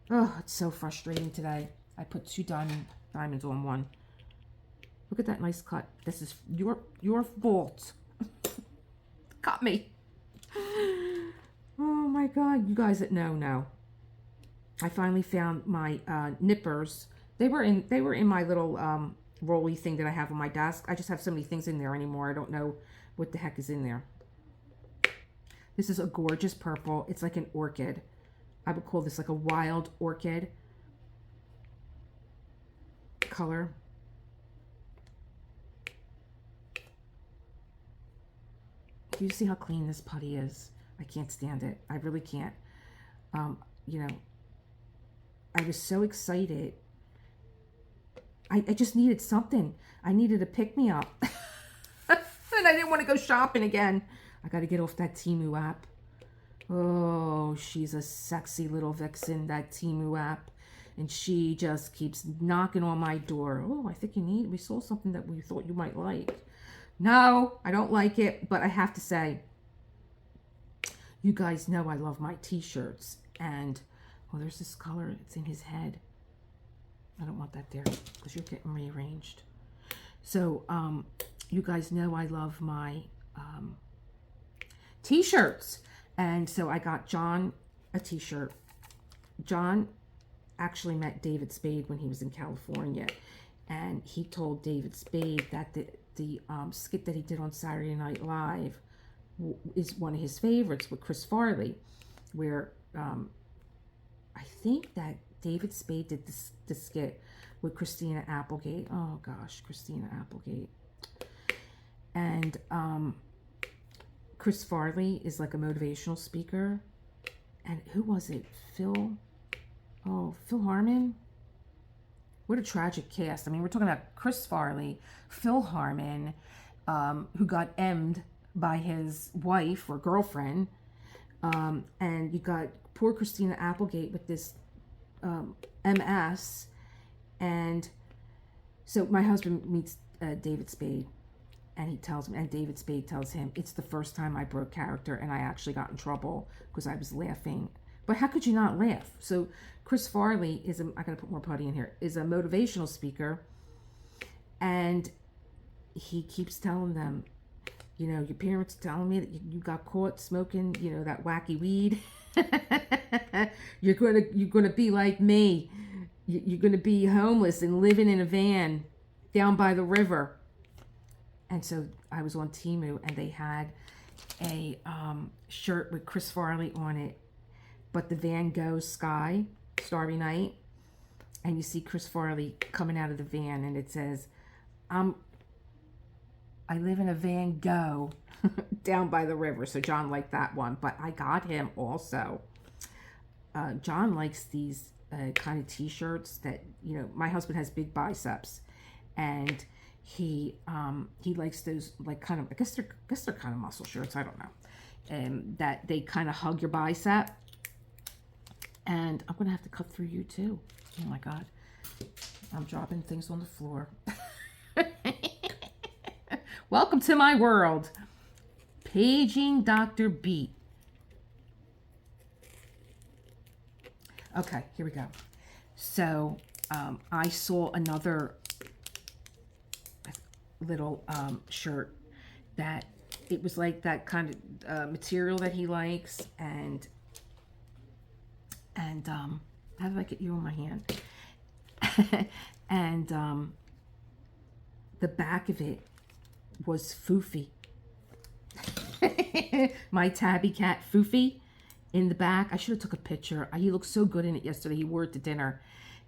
Oh, it's so frustrating today. I put 2 diamonds on one. Look at that nice cut. This is your fault. Cut me. Oh my God. You guys that know. I finally found my nippers. They were in my little rolly thing that I have on my desk. I just have so many things in there anymore. I don't know what the heck is in there. This is a gorgeous purple. It's like an orchid. I would call this like a wild orchid color. Do you see how clean this putty is? I can't stand it. I really can't. You know, I was so excited. I just needed something. I needed a pick-me-up. And I didn't want to go shopping again. I got to get off that Temu app. Oh, she's a sexy little vixen, that Temu app. And she just keeps knocking on my door. Oh, I think we saw something that we thought you might like. No, I don't like it, but I have to say, you guys know I love my t-shirts. And, oh, there's this color. It's in his head. I don't want that there because you're getting rearranged. So, you guys know I love my t-shirts. And so I got John a t-shirt. John actually met David Spade when he was in California. And he told David Spade that the skit that he did on Saturday Night Live is one of his favorites with Chris Farley, where I think that David Spade did the skit with Christina Applegate. Oh gosh, Christina Applegate. And Chris Farley is like a motivational speaker. And who was it? Phil Harmon? What a tragic cast. I mean, we're talking about Chris Farley, Phil Harmon, who got M'd by his wife or girlfriend. And you got poor Christina Applegate with this MS. And so my husband meets David Spade. And he tells him, and David Spade tells him, it's the first time I broke character and I actually got in trouble because I was laughing. But how could you not laugh? So Chris Farley is, I gotta put more putty in here, is a motivational speaker. And he keeps telling them, you know, your parents are telling me that you got caught smoking, you know, that wacky weed. You're gonna be like me. You're gonna be homeless and living in a van down by the river. And so I was on Temu and they had a shirt with Chris Farley on it, but the Van Gogh Sky, Starry Night, and you see Chris Farley coming out of the van and it says, I live in a Van Gogh down by the river. So John liked that one, but I got him also. John likes these kind of t-shirts that, you know, my husband has big biceps and he likes those, like, kind of, I guess they're kind of muscle shirts, I don't know, and that they kind of hug your bicep. And I'm gonna have to cut through you too. Oh my god, I'm dropping things on the floor. Welcome to my world. Paging Dr. Beat. Okay, here we go. So I saw another little shirt that it was like that kind of material that he likes, and how did I get you on my hand? And the back of it was Foofy. My tabby cat Foofy in the back. I should have took a picture. He looked so good in it yesterday. He wore it to dinner,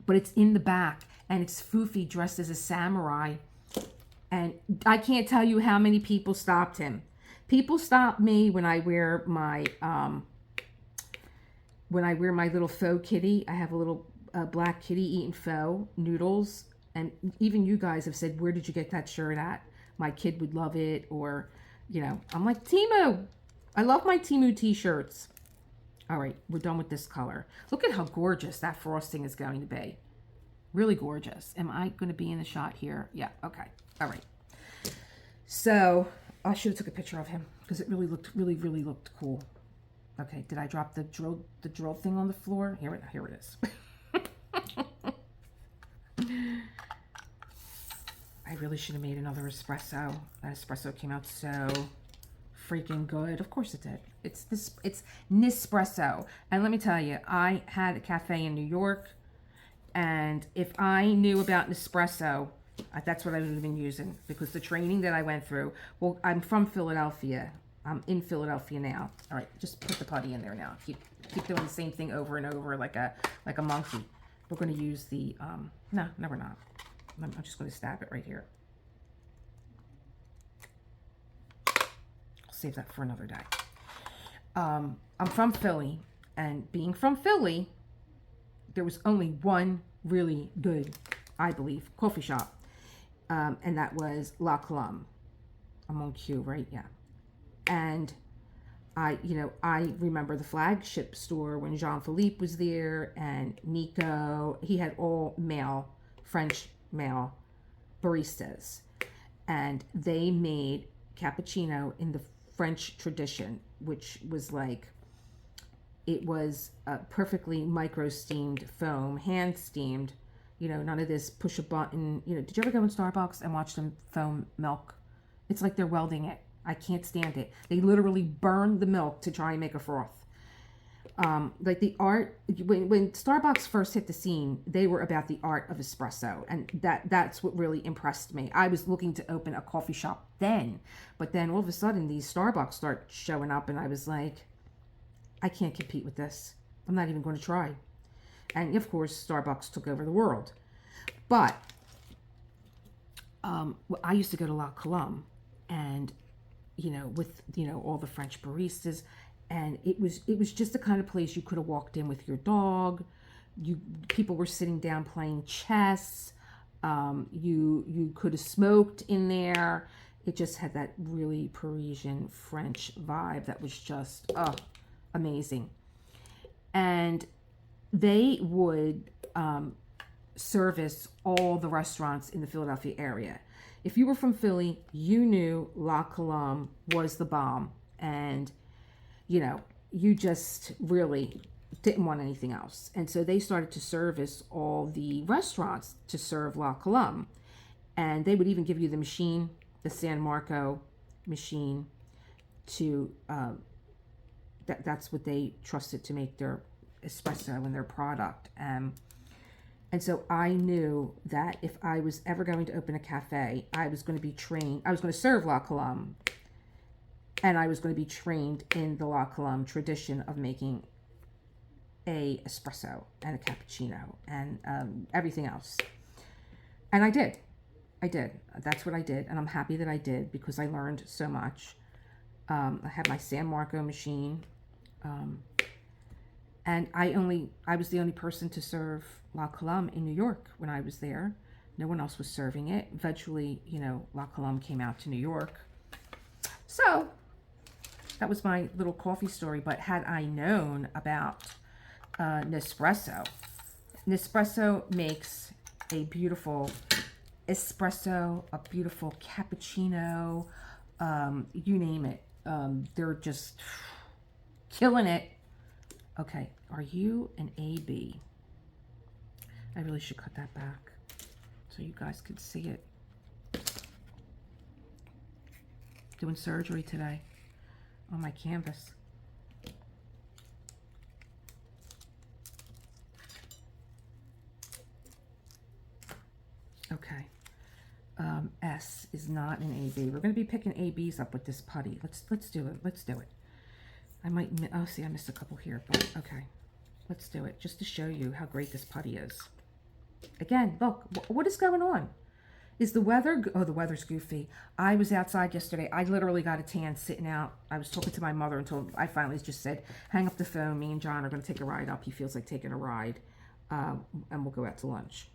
but it's in the back and it's Foofy dressed as a samurai. And I can't tell you how many people stopped him. People stop me when I wear my little faux kitty. I have a little black kitty eating faux noodles. And even you guys have said, where did you get that shirt at? My kid would love it. Or, you know, I'm like, Temu. I love my Temu t-shirts. All right, we're done with this color. Look at how gorgeous that frosting is going to be. Really gorgeous. Am I going to be in the shot here? Yeah, okay. All right. So I should have took a picture of him because it really looked cool. Okay, did I drop the drill thing on the floor? Here it is. I really should have made another espresso. That espresso came out so freaking good. Of course it did. It's Nespresso. And let me tell you, I had a cafe in New York, and if I knew about Nespresso, That's what I've been using because the training that I went through. Well, I'm from Philadelphia. I'm in Philadelphia now. All right, just put the putty in there now. Keep doing the same thing over and over like a monkey. We're going to use the no, we're not. I'm just going to stab it right here. I'll save that for another day. I'm from Philly, and being from Philly, there was only one really good, I believe, coffee shop, and that was La Colombe. I'm on Q, right? Yeah. And I remember the flagship store when Jean-Philippe was there, and Nico. He had all male, French male baristas, and they made cappuccino in the French tradition, which was like, it was perfectly micro steamed foam, hand steamed, none of this push a button. Did you ever go in Starbucks and watch them foam milk? It's like they're welding it. I can't stand it. They literally burn the milk to try and make a froth. Like the art, when Starbucks first hit the scene, they were about the art of espresso, and that's what really impressed me. I was looking to open a coffee shop then, but then all of a sudden these Starbucks start showing up, and I was like, I can't compete with this. I'm not even going to try. And of course, Starbucks took over the world. But I used to go to La Colombe, and with all the French baristas. And it was just the kind of place you could have walked in with your dog. People were sitting down playing chess. You could have smoked in there. It just had that really Parisian French vibe that was just amazing. And they would service all the restaurants in the Philadelphia area. If you were from Philly, you knew La Colombe was the bomb, and you just really didn't want anything else. And so they started to service all the restaurants to serve La Colombe. And they would even give you the machine, the San Marco machine, to, that's what they trusted to make their espresso and their product. And so I knew that if I was ever going to open a cafe, I was going to be trained. I was going to serve La Colombe. And I was going to be trained in the La Colombe tradition of making a espresso and a cappuccino and everything else. And I did. That's what I did. And I'm happy that I did, because I learned so much. I had my San Marco machine. And I was the only person to serve La Colombe in New York when I was there. No one else was serving it. Eventually, La Colombe came out to New York. So that was my little coffee story. But had I known about Nespresso makes a beautiful espresso, a beautiful cappuccino, you name it. They're just killing it. Okay, are you an AB? I really should cut that back so you guys could see it. Doing surgery today on my canvas. Okay. S is not an AB. We're going to be picking ABs up with this putty. Let's do it. Let's do it. I might, oh, see, I missed a couple here, but okay. Let's do it, just to show you how great this putty is. Again, look, what is going on? Is the weather, oh, the weather's goofy. I was outside yesterday. I literally got a tan sitting out. I was talking to my mother until I finally just said, hang up the phone. Me and John are going to take a ride up. He feels like taking a ride, and we'll go out to lunch.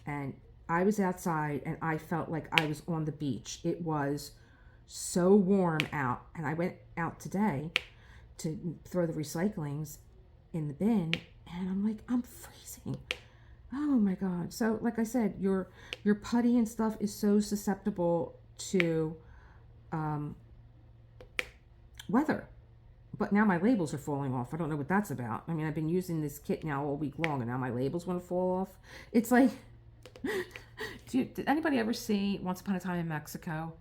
And I was outside, and I felt like I was on the beach. It was so warm out, and I went out today to throw the recyclings in the bin, and I'm like, I'm freezing. Oh my God. So like I said, your putty and stuff is so susceptible to weather. But now my labels are falling off. I don't know what that's about. I mean, I've been using this kit now all week long, and now my labels want to fall off. It's like, did anybody ever see Once Upon a Time in Mexico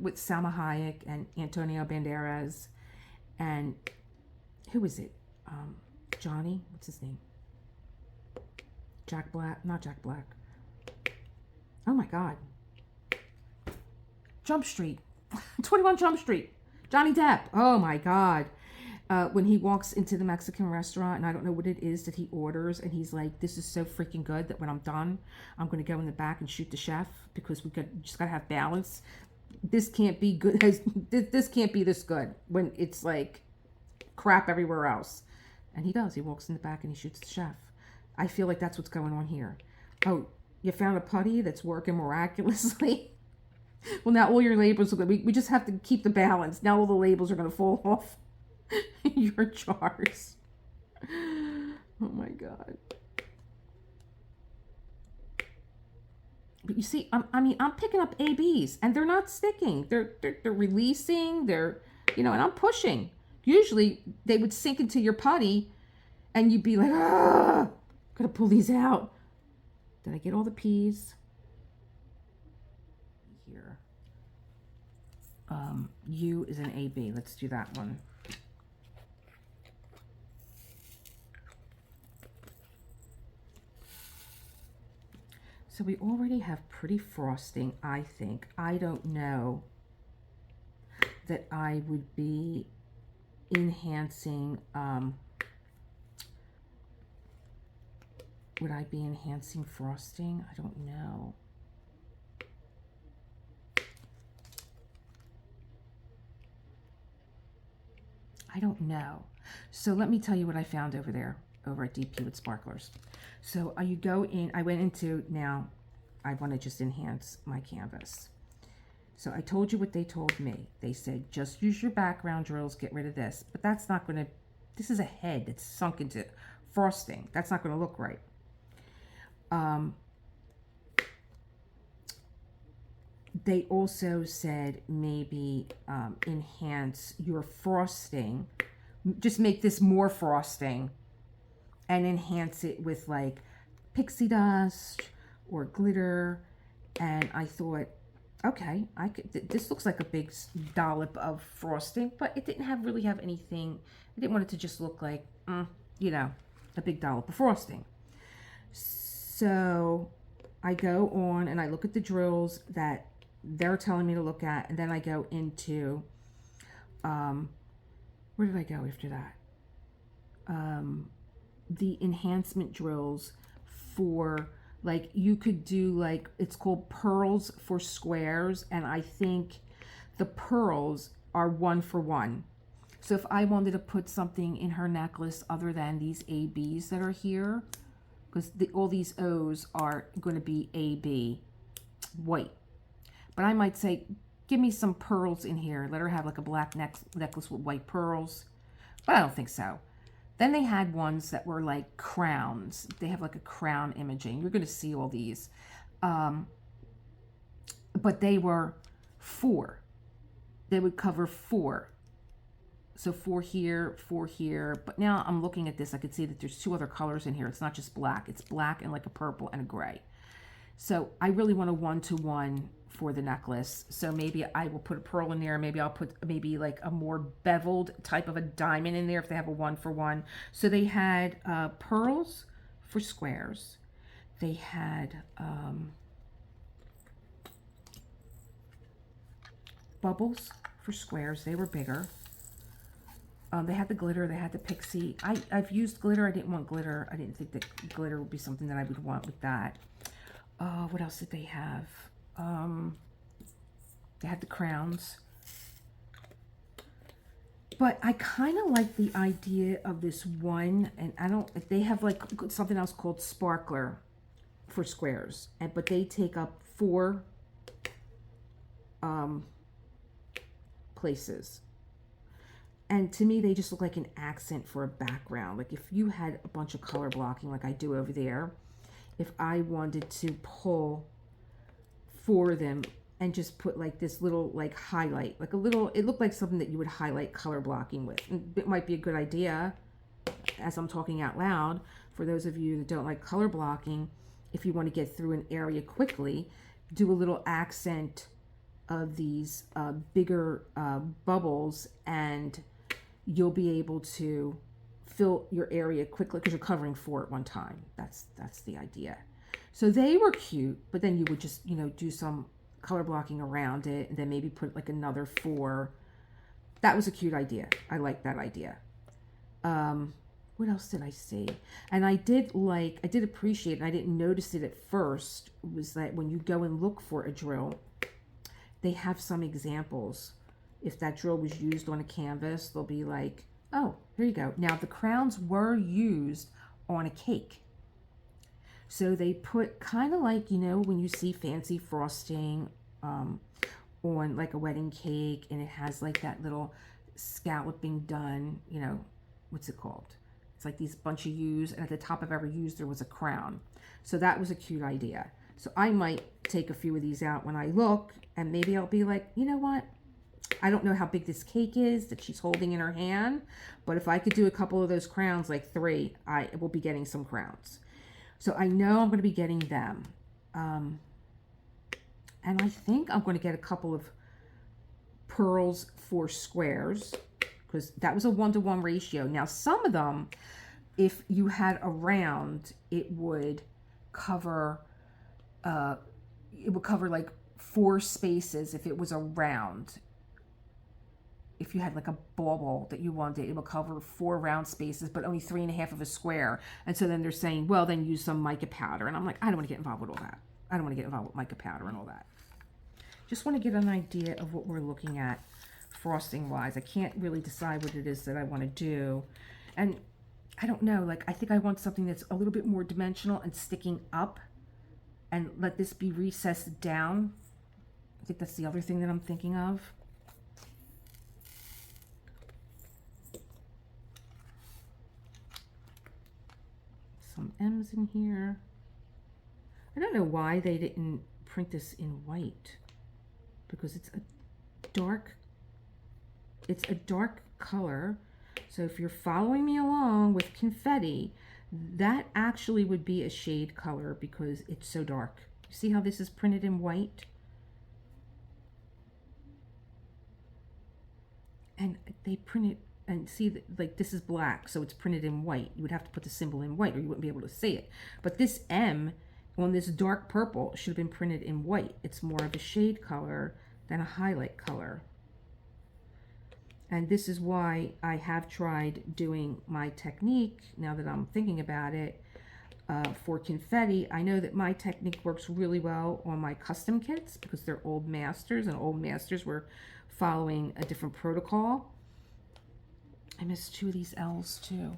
with Salma Hayek and Antonio Banderas and who is it? Johnny, what's his name? Jack Black, not Jack Black. Oh my God. Jump Street. 21 Jump Street. Johnny Depp. Oh my God. When he walks into the Mexican restaurant, and I don't know what it is that he orders, and he's like, this is so freaking good that when I'm done, I'm going to go in the back and shoot the chef because just got to have balance. This can't be good. This can't be this good when it's like crap everywhere else. And he does. He walks in the back and he shoots the chef. I feel like that's what's going on here. Oh, you found a putty that's working miraculously? Well, now all your labels are good. We just have to keep the balance. Now all the labels are going to fall off your jars. Oh my God. But you see, I'm picking up ABs and they're not sticking. They're releasing. They're, and I'm pushing. Usually they would sink into your putty and you'd be like, ah, gotta pull these out. Did I get all the P's? Here. U is an AB. Let's do that one. So we already have pretty frosting, I think. I don't know that I would be enhancing, would I be enhancing frosting? I don't know. I don't know. So let me tell you what I found over there, over at DP with Sparklers. So you go in, I went into, now I want to just enhance my canvas. So I told you what they told me. They said, just use your background drills, get rid of this. But that's not going to, this is a head that's sunk into frosting. That's not going to look right. They also said maybe enhance your frosting. Just make this more frosting and enhance it with like pixie dust or glitter. And I thought, okay, this looks like a big dollop of frosting, but it didn't really have anything. I didn't want it to just look like, a big dollop of frosting. So I go on and I look at the drills that they're telling me to look at, and then I go into, where did I go after that? The enhancement drills for, like, you could do, like, it's called pearls for squares, and I think the pearls are 1 for 1. So if I wanted to put something in her necklace other than these ABs that are here, because all these O's are going to be AB white, but I might say, give me some pearls in here. Let her have like a black necklace with white pearls, but I don't think so. Then they had ones that were like crowns. They have like a crown imaging. You're going to see all these. But they were 4. They would cover 4. So 4 here, 4 here. But now I'm looking at this. I could see that there's 2 other colors in here. It's not just black. It's black and like a purple and a gray. So I really want a 1-to-1 for the necklace. So maybe I will put a pearl in there. Maybe I'll put maybe like a more beveled type of a diamond in there if they have a 1-for-1. So they had pearls for squares. They had bubbles for squares. They were bigger. They had the glitter. They had the pixie. I've used glitter. I didn't want glitter. I didn't think that glitter would be something that I would want with that. What else did they have? They had the crowns. But I kind of like the idea of this one, and they have like something else called Sparkler for squares, but they take up 4 places. And to me, they just look like an accent for a background. Like if you had a bunch of color blocking like I do over there, if I wanted to pull 4 of them and just put like this little like highlight, like a little, it looked like something that you would highlight color blocking with. And it might be a good idea as I'm talking out loud for those of you that don't like color blocking. If you want to get through an area quickly, do a little accent of these bigger bubbles, and you'll be able to fill your area quickly because you're covering 4 at one time. That's the idea. So they were cute, but then you would just, you know, do some color blocking around it and then maybe put like another 4. That was a cute idea. I like that idea. What else did I see? And I did appreciate, and I didn't notice it at first, was that when you go and look for a drill, they have some examples. If that drill was used on a canvas, they'll be like, oh, here you go. Now, the crowns were used on a cake. So they put kind of like, you know, when you see fancy frosting on like a wedding cake, and it has like that little scalloping done, you know, what's it called? It's like these bunch of U's, and at the top of every U's there was a crown. So that was a cute idea. So I might take a few of these out when I look, and maybe I'll be like, you know what? I don't know how big this cake is that she's holding in her hand, but if I could do a couple of those crowns, like 3, I will be getting some crowns. So I know I'm going to be getting them. And I think I'm going to get a couple of pearls for squares, because that was a 1-to-1 ratio. Now, some of them, if you had a round, it would cover like 4 spaces if it was a round. If you had like a bauble that you wanted, it will cover 4 round spaces, but only 3.5 of a square. And so then they're saying, well, then use some mica powder. And I'm like, I don't want to get involved with all that. I don't want to get involved with mica powder and all that. Just want to get an idea of what we're looking at frosting wise. I can't really decide what it is that I want to do. And I don't know, like, I think I want something that's a little bit more dimensional and sticking up, and let this be recessed down. I think that's the other thing that I'm thinking of. Some M's in here. I don't know why they didn't print this in white, because it's a dark color. So if you're following me along with confetti, that actually would be a shade color because it's so dark. See how this is printed in white? And they print it, and see that, like, this is black, so it's printed in white. You would have to put the symbol in white or you wouldn't be able to see it. But this M on this dark purple should have been printed in white. It's more of a shade color than a highlight color. And this is why I have tried doing my technique, now that I'm thinking about it, for confetti. I know that my technique works really well on my custom kits because they're old masters, and old masters were following a different protocol. I missed 2 of these L's too.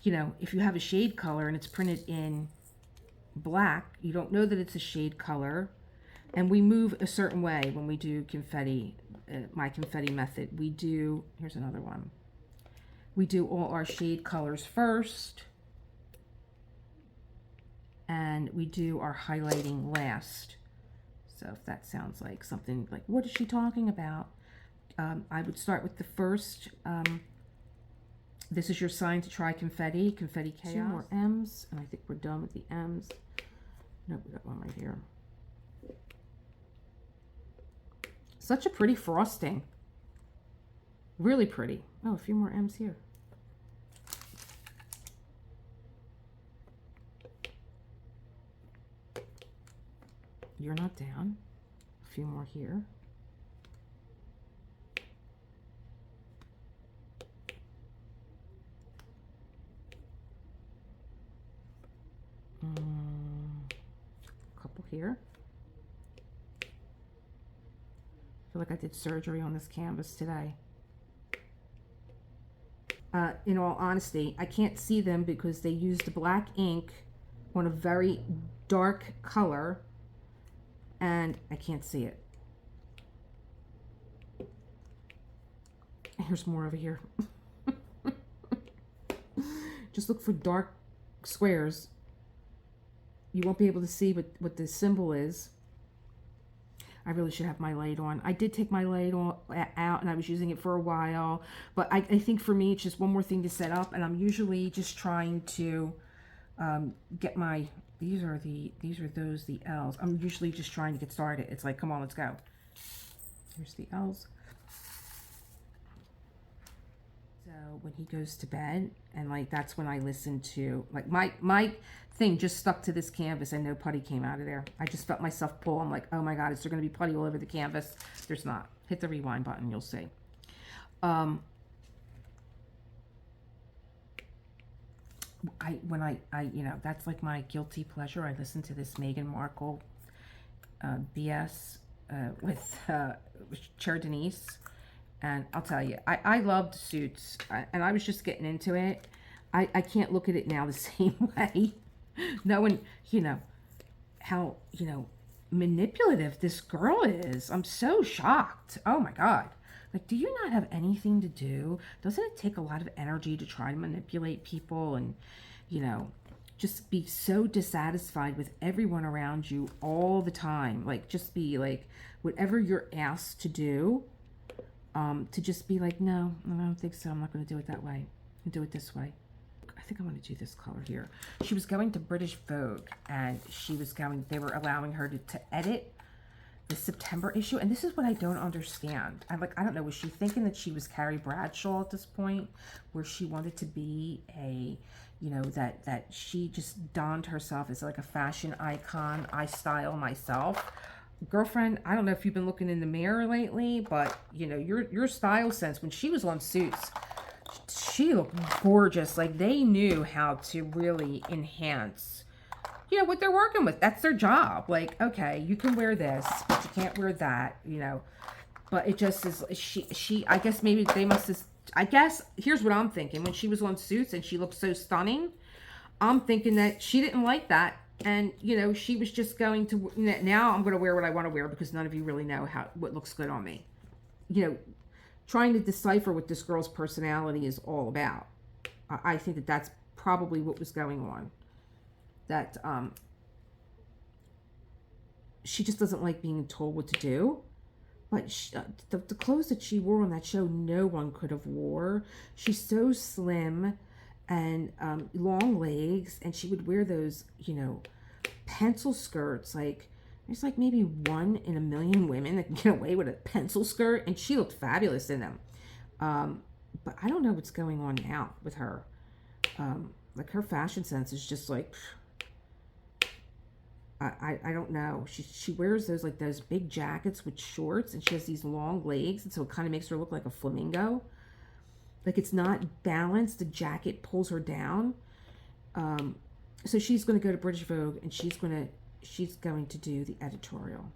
You know, if you have a shade color and it's printed in black, you don't know that it's a shade color. And we move a certain way when we do confetti, my confetti method. We do, here's another one. We do all our shade colors first, and we do our highlighting last. So if that sounds like something like, what is she talking about? I would start with the first. This is your sign to try confetti, confetti chaos. 2 more M's, and I think we're done with the M's. Nope, we got one right here. Such a pretty frosting. Really pretty. Oh, a few more M's here. You're not down. A few more here. A couple here. I feel like I did surgery on this canvas today. In all honesty, I can't see them because they used black ink on a very dark color, and I can't see it. Here's more over here. Just look for dark squares. You won't be able to see what the symbol is. I really should have my light on. I did take my light out, and I was using it for a while, but I think for me it's just one more thing to set up, and I'm usually just trying to get my, these are the L's. I'm usually just trying to get started. It's like, come on, let's go. Here's the L's. So when he goes to bed, and like that's when I listen to like my thing just stuck to this canvas, and no putty came out of there. I just felt myself pull. I'm like, oh my god, is there going to be putty all over the canvas? There's not. Hit the rewind button, you'll see. You know, that's like my guilty pleasure. I listen to this Meghan Markle BS with Cher Denise. And I'll tell you, I loved Suits, and I was just getting into it. I can't look at it now the same way. Knowing, you know, how, you know, manipulative this girl is. I'm so shocked. Oh my God. Like, do you not have anything to do? Doesn't it take a lot of energy to try to manipulate people and, you know, just be so dissatisfied with everyone around you all the time? Like, just be like, whatever you're asked to do, to just be like, no, I don't think so. I'm not going to do it that way. I'll do it this way. I think I want to do this color here. She was going to British Vogue, and they were allowing her to edit the September issue. And this is what I don't understand. I don't know, was she thinking that she was Carrie Bradshaw at this point, where she wanted to be a, you know, that she just donned herself as like a fashion icon. I style myself. Girlfriend, I don't know if you've been looking in the mirror lately, but you know, your style sense, when she was on Suits, she looked gorgeous. Like, they knew how to really enhance, you know, what they're working with. That's their job. Like, okay, you can wear this, but you can't wear that, you know. But it just is, she I guess maybe they must have, I guess, here's what I'm thinking. When she was on Suits and she looked so stunning, I'm thinking that she didn't like that. And, you know, she was just going to, now I'm going to wear what I want to wear because none of you really know what looks good on me. You know, trying to decipher what this girl's personality is all about. I think that that's probably what was going on. That she just doesn't like being told what to do. But the clothes that she wore on that show, no one could have wore. She's so slim and long legs, and she would wear those, you know, pencil skirts. Like, there's like maybe 1 in a million women that can get away with a pencil skirt, and she looked fabulous in them. But I don't know what's going on now with her. Like, her fashion sense is just like, I don't know. She wears those big jackets with shorts, and she has these long legs, and so it kind of makes her look like a flamingo. Like, it's not balanced. The jacket pulls her down. So she's going to go to British Vogue, and she's going to do the editorial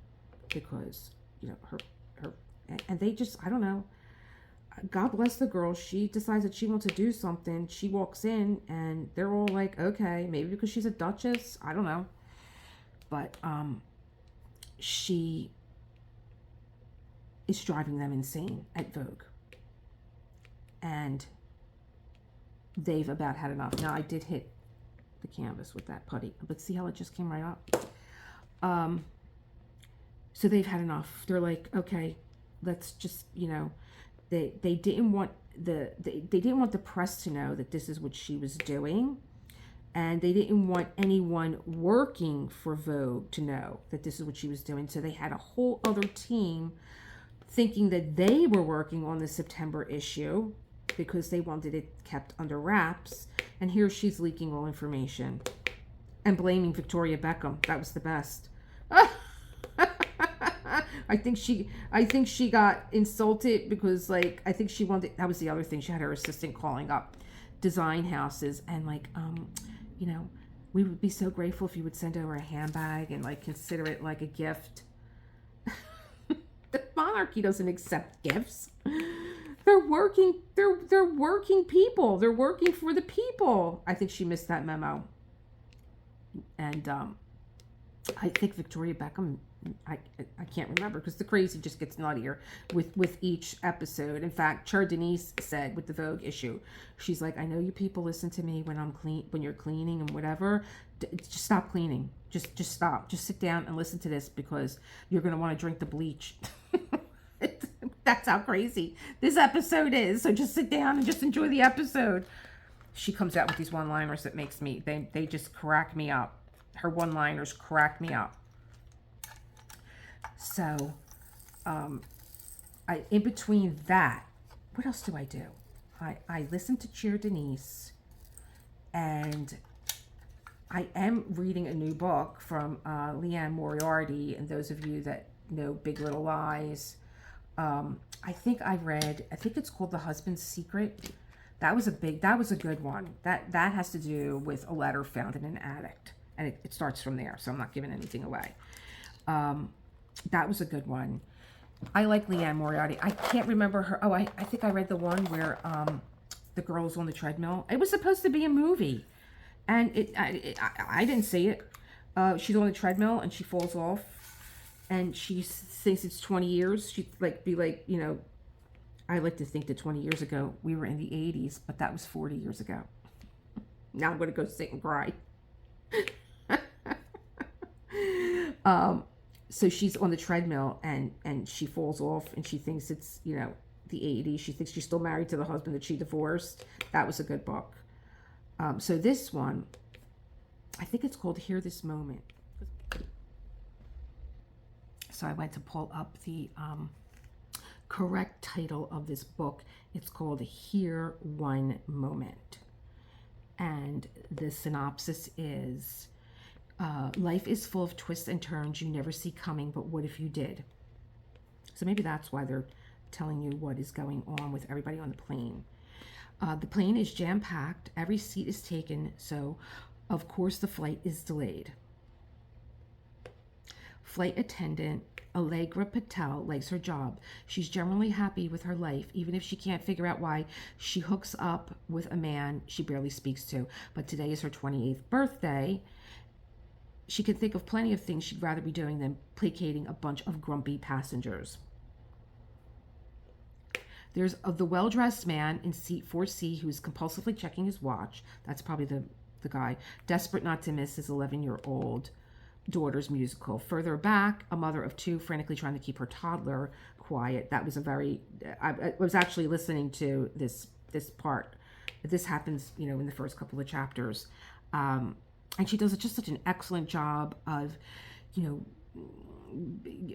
because, you know, her and they just, I don't know. God bless the girl. She decides that she wants to do something. She walks in, and they're all like, okay, maybe because she's a duchess. I don't know. But she is driving them insane at Vogue. And they've about had enough. Now, I did hit the canvas with that putty, but see how it just came right up? So they've had enough. They're like, okay, let's just, you know, they didn't want they didn't want the press to know that this is what she was doing, and they didn't want anyone working for Vogue to know that this is what she was doing. So they had a whole other team thinking that they were working on the September issue, because they wanted it kept under wraps. And here she's leaking all information and blaming Victoria Beckham. That was the best. I think she got insulted because, like, I think she wanted, that was the other thing. She had her assistant calling up design houses and like, you know, we would be so grateful if you would send over a handbag and like consider it like a gift. The monarchy doesn't accept gifts. They're working people. They're working for the people. I think she missed that memo. And I think Victoria Beckham, I can't remember because the crazy just gets nuttier with each episode. In fact, Cher Denise said with the Vogue issue, she's like, I know you people listen to me when you're cleaning and whatever. Just stop cleaning. Just stop. Just sit down and listen to this because you're going to want to drink the bleach. That's how crazy this episode is. So just sit down and just enjoy the episode. She comes out with these one-liners that makes me, they just crack me up. Her one-liners crack me up. So, in between that, what else do I do? I listened to Cheer Denise, and I am reading a new book from Leanne Moriarty, and those of you that know Big Little Lies, I think it's called The Husband's Secret. That was a good one. That has to do with a letter found in an attic, and it starts from there, so I'm not giving anything away. That was a good one. I like Leanne Moriarty. I can't remember her. Oh, I think I read the one where the girl's on the treadmill. It was supposed to be a movie, and I didn't see it. She's on the treadmill and she falls off, and she thinks it's 20 years. She'd be like, I like to think that 20 years ago we were in the 80s, but that was 40 years ago. Now I'm going to go sit and cry. So she's on the treadmill and she falls off, and she thinks it's, the 80s. She thinks she's still married to the husband that she divorced. That was a good book. So this one, I think it's called Hear This Moment. So I went to pull up the correct title of this book. It's called Hear One Moment. And the synopsis is, life is full of twists and turns you never see coming, but what if you did? So maybe that's why they're telling you what is going on with everybody on the plane. The plane is jam-packed. Every seat is taken, so of course the flight is delayed. Flight attendant Allegra Patel likes her job. She's generally happy with her life, even if she can't figure out why she hooks up with a man she barely speaks to. But today is her 28th birthday. She can think of plenty of things she'd rather be doing than placating a bunch of grumpy passengers. There's the well-dressed man in seat 4C who's compulsively checking his watch. That's probably the guy. Desperate not to miss his 11-year-old daughter's musical. Further back, a mother of two frantically trying to keep her toddler quiet. That was I was actually listening to this part. This happens, in the first couple of chapters. And she does just such an excellent job of,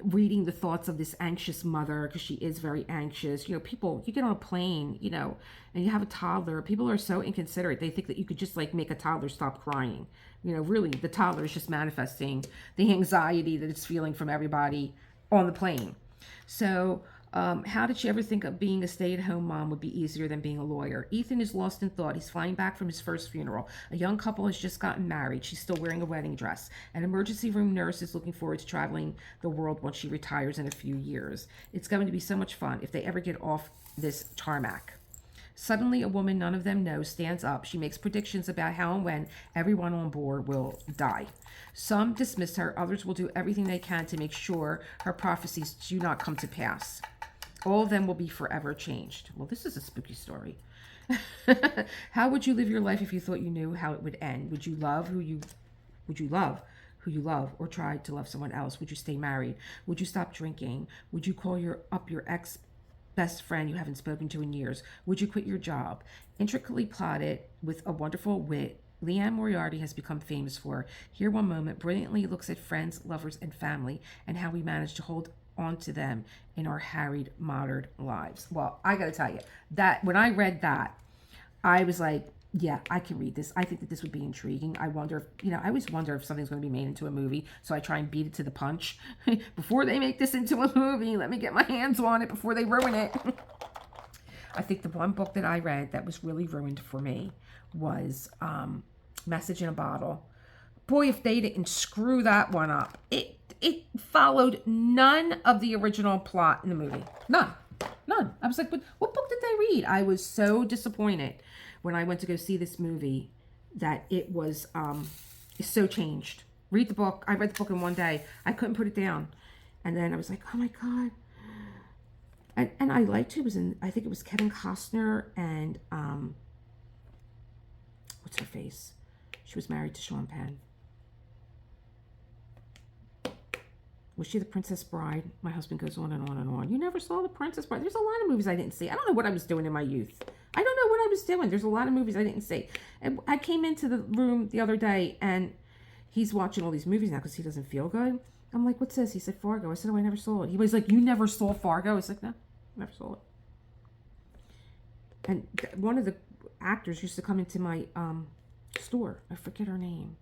reading the thoughts of this anxious mother, because she is very anxious. People, you get on a plane, and you have a toddler. People are so inconsiderate. They think that you could just make a toddler stop crying. Really, the toddler is just manifesting the anxiety that it's feeling from everybody on the plane. So how did she ever think of being a stay-at-home mom would be easier than being a lawyer? Ethan is lost in thought. He's flying back from his first funeral. A young couple has just gotten married. She's still wearing a wedding dress. An emergency room nurse is looking forward to traveling the world once she retires in a few years. It's going to be so much fun if they ever get off this tarmac. Suddenly, a woman none of them know stands up. She makes predictions about how and when everyone on board will die. Some dismiss her. Others will do everything they can to make sure her prophecies do not come to pass. All of them will be forever changed. Well, this is a spooky story. How would you live your life if you thought you knew how it would end? Would you love who you love, or try to love someone else? Would you stay married? Would you stop drinking? Would you call up your ex best friend you haven't spoken to in years? Would you quit your job? Intricately plotted with a wonderful wit, Leanne Moriarty has become famous for Hear One Moment brilliantly looks at friends, lovers, and family, and how we manage to hold on to them in our harried modern lives. Well, I gotta tell you, that when I read that, I was like, yeah, I can read this. I think that this would be intriguing. I wonder if, I always wonder if something's going to be made into a movie, so I try and beat it to the punch. Before they make this into a movie, let me get my hands on it before they ruin it. I think the one book that I read that was really ruined for me was Message in a Bottle. Boy, if they didn't screw that one up. It followed none of the original plot in the movie. None. I was like, but what book did they read? I was so disappointed when I went to go see this movie that it was so changed. Read the book. I read the book in one day. I couldn't put it down. And then I was like, oh my God. And I liked who was in, I think it was Kevin Costner and what's her face? She was married to Sean Penn. Was she the Princess Bride? My husband goes on and on and on. You never saw the Princess Bride? There's a lot of movies I didn't see. I don't know what I was doing in my youth. I don't know what I was doing. There's a lot of movies I didn't see. And I came into the room the other day and he's watching all these movies now because he doesn't feel good. I'm like, what's this? He said, Fargo. I said, oh, I never saw it. He was like, you never saw Fargo? I was like, no, never saw it. And one of the actors used to come into my store. I forget her name.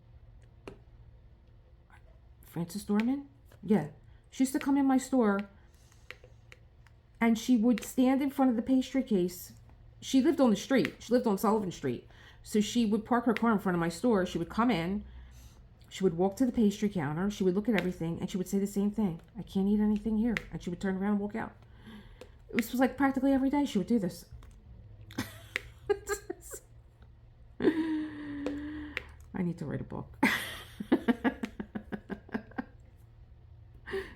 Frances Dorman? Yeah. She used to come in my store, and she would stand in front of the pastry case. She lived on the street. She lived on Sullivan Street. So she would park her car in front of my store. She would come in. She would walk to the pastry counter. She would look at everything, and she would say the same thing. I can't eat anything here. And she would turn around and walk out. It was like practically every day she would do this. I need to write a book.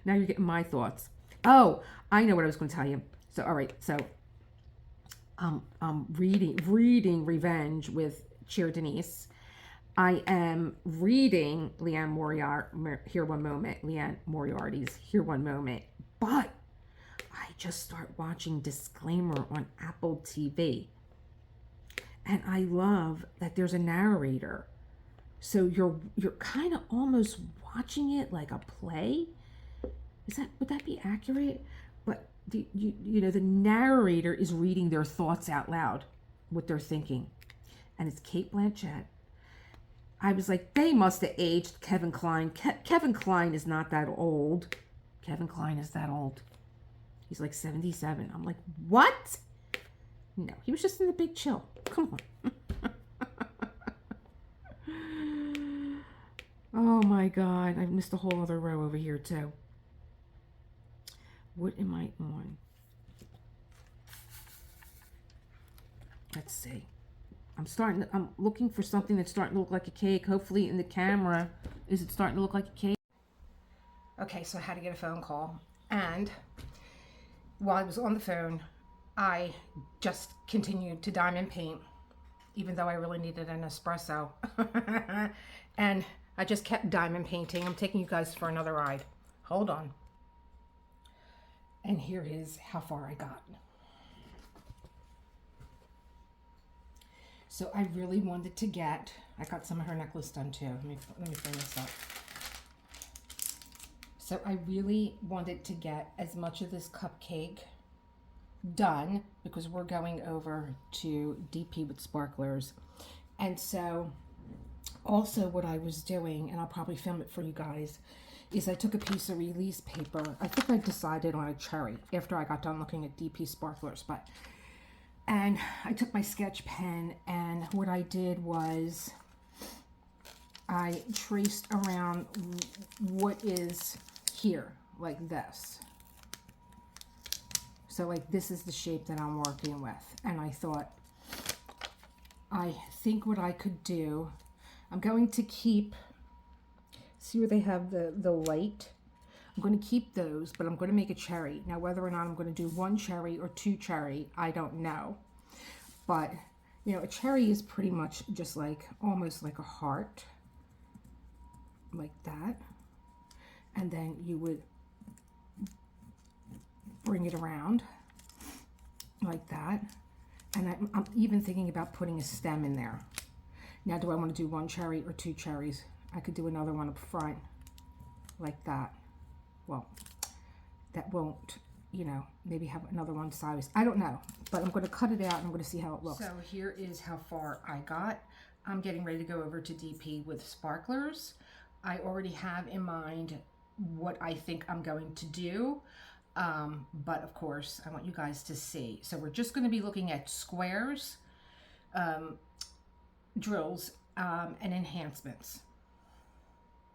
Now you're getting my thoughts. Oh, I know what I was going to tell you. So, all right. So, reading Revenge with Cheer Denise. I am reading Leanne Moriarty's Here One Moment, but I just start watching Disclaimer on Apple TV. And I love that there's a narrator. So you're kind of almost watching it like a play. Would that be accurate? But the narrator is reading their thoughts out loud, what they're thinking. And it's Cate Blanchett. I was like, they must have aged Kevin Kline. Kevin Kline is not that old. Kevin Kline is that old. He's like 77. I'm like, what? No, he was just in The Big Chill. Come on. Oh my God. I missed a whole other row over here too. What am I on? Let's see. I'm looking for something that's starting to look like a cake. Hopefully in the camera, is it starting to look like a cake? Okay, so I had to get a phone call. And while I was on the phone, I just continued to diamond paint, even though I really needed an espresso. And I just kept diamond painting. I'm taking you guys for another ride. Hold on. And here is how far I got. So I really wanted to get, I got some of her necklace done too. Let me bring this up. So I really wanted to get as much of this cupcake done because we're going over to DP with sparklers. And so also what I was doing, and I'll probably film it for you guys, is I took a piece of release paper. I think I decided on a cherry after I got done looking at DP sparklers, and I took my sketch pen, and what I did was I traced around what is here, like this. So like this is the shape that I'm working with. And I thought, I think what I could do, I'm going to keep, see where they have the light? I'm going to keep those, but I'm going to make a cherry. Now, whether or not I'm going to do one cherry or two cherry, I don't know. But, you know, a cherry is pretty much just like, almost like a heart, like that. And then you would bring it around like that. And I'm even thinking about putting a stem in there. Now, do I want to do one cherry or two cherries? I could do another one up front like that. Well, that won't, you know, maybe have another one sideways. I don't know, but I'm going to cut it out and I'm going to see how it looks. So here is how far I got. I'm getting ready to go over to DP with sparklers. I already have in mind what I think I'm going to do. But of course, I want you guys to see. So we're just going to be looking at squares, drills, and enhancements.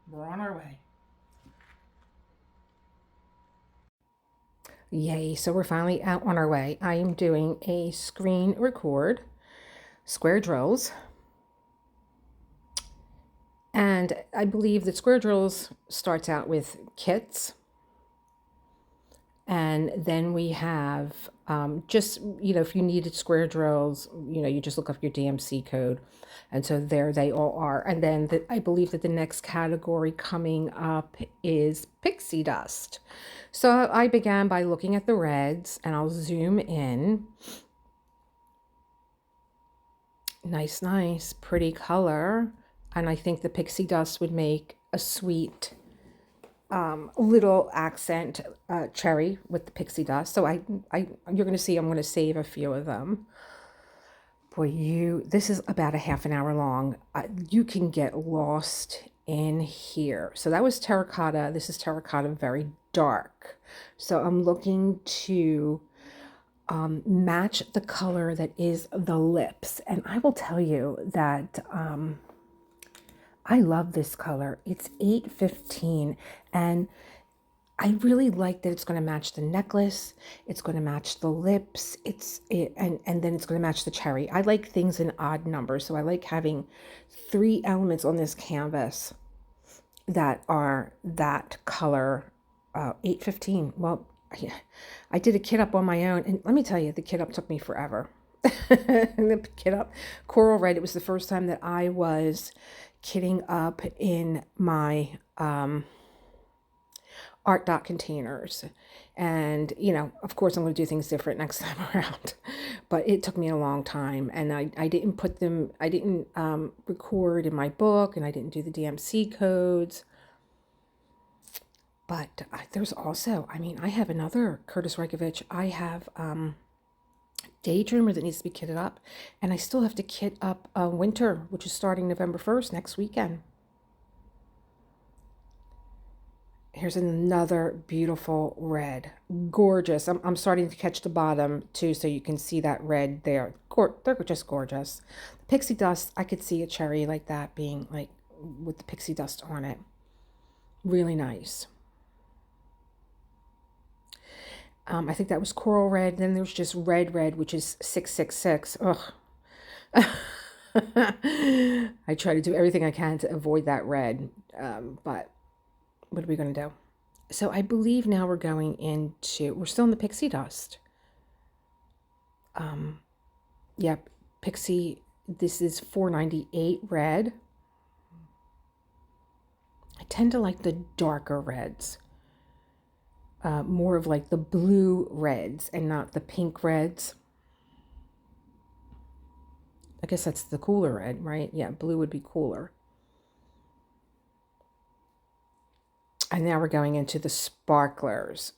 We're on our way. Yay, so we're finally out on our way. I am doing a screen record, square drills. And I believe that square drills starts out with kits. And then we have just, you know, if you needed square drills, you know, you just look up your DMC code. And so there they all are. And then I believe that the next category coming up is pixie dust. So I began by looking at the reds, and I'll zoom in. Nice, nice, pretty color. And I think the pixie dust would make a sweet little accent cherry with the pixie dust. So you're going to see I'm going to save a few of them. Boy, this is about a half an hour long. You can get lost in here. So that was terracotta. This is terracotta, very dark. So I'm looking to match the color that is the lips. And I will tell you that I love this color. It's 815, and I really like that it's going to match the necklace. It's going to match the lips. And then it's going to match the cherry. I like things in odd numbers, so I like having 3 elements on this canvas that are that color. 815. Well, I did a kit up on my own, and let me tell you, the kit up took me forever. The kit up, coral red. It was the first time that I was kitting up in my ARTDOT containers. And, you know, of course I'm going to do things different next time around, but it took me a long time, and I didn't put them, I didn't record in my book, and I didn't do the DMC codes. But there's also, I mean, I have another Kurtis Rykovich. I have Daydreamer that needs to be kitted up, and I still have to kit up Winter, which is starting November 1st, next weekend. Here's another beautiful red. Gorgeous. I'm starting to catch the bottom too, so you can see that red there. They're just gorgeous. The pixie dust, I could see a cherry like that being like with the pixie dust on it. Really nice. I think that was coral red. Then there's just red, which is 666. Ugh. I try to do everything I can to avoid that red, but what are we going to do? So I believe now we're going into, we're still in the pixie dust. Yep, pixie, this is 498 red. I tend to like the darker reds. More of like the blue reds and not the pink reds. I guess that's the cooler red, right? Yeah, blue would be cooler. And now we're going into the sparklers.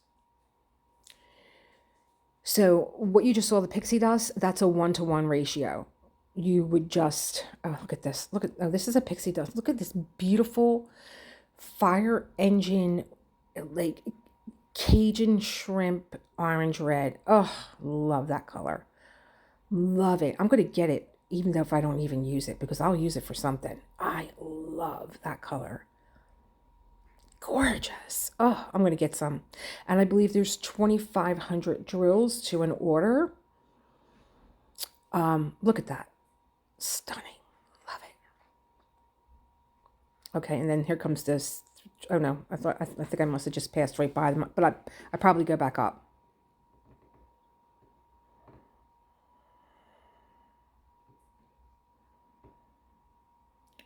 So what you just saw, the pixie dust, that's a 1-to-1 ratio. You would just, oh, look at this. Look at, oh, this is a pixie dust. Look at this beautiful fire engine, like Cajun shrimp orange red. Oh, love that color. Love it. I'm going to get it, even though if I don't even use it, because I'll use it for something. I love that color. Gorgeous. Oh, I'm going to get some. And I believe there's 2,500 drills to an order. Look at that. Stunning. Love it. Okay, and then here comes this. Oh no, I think I must have just passed right by them, but I probably go back up.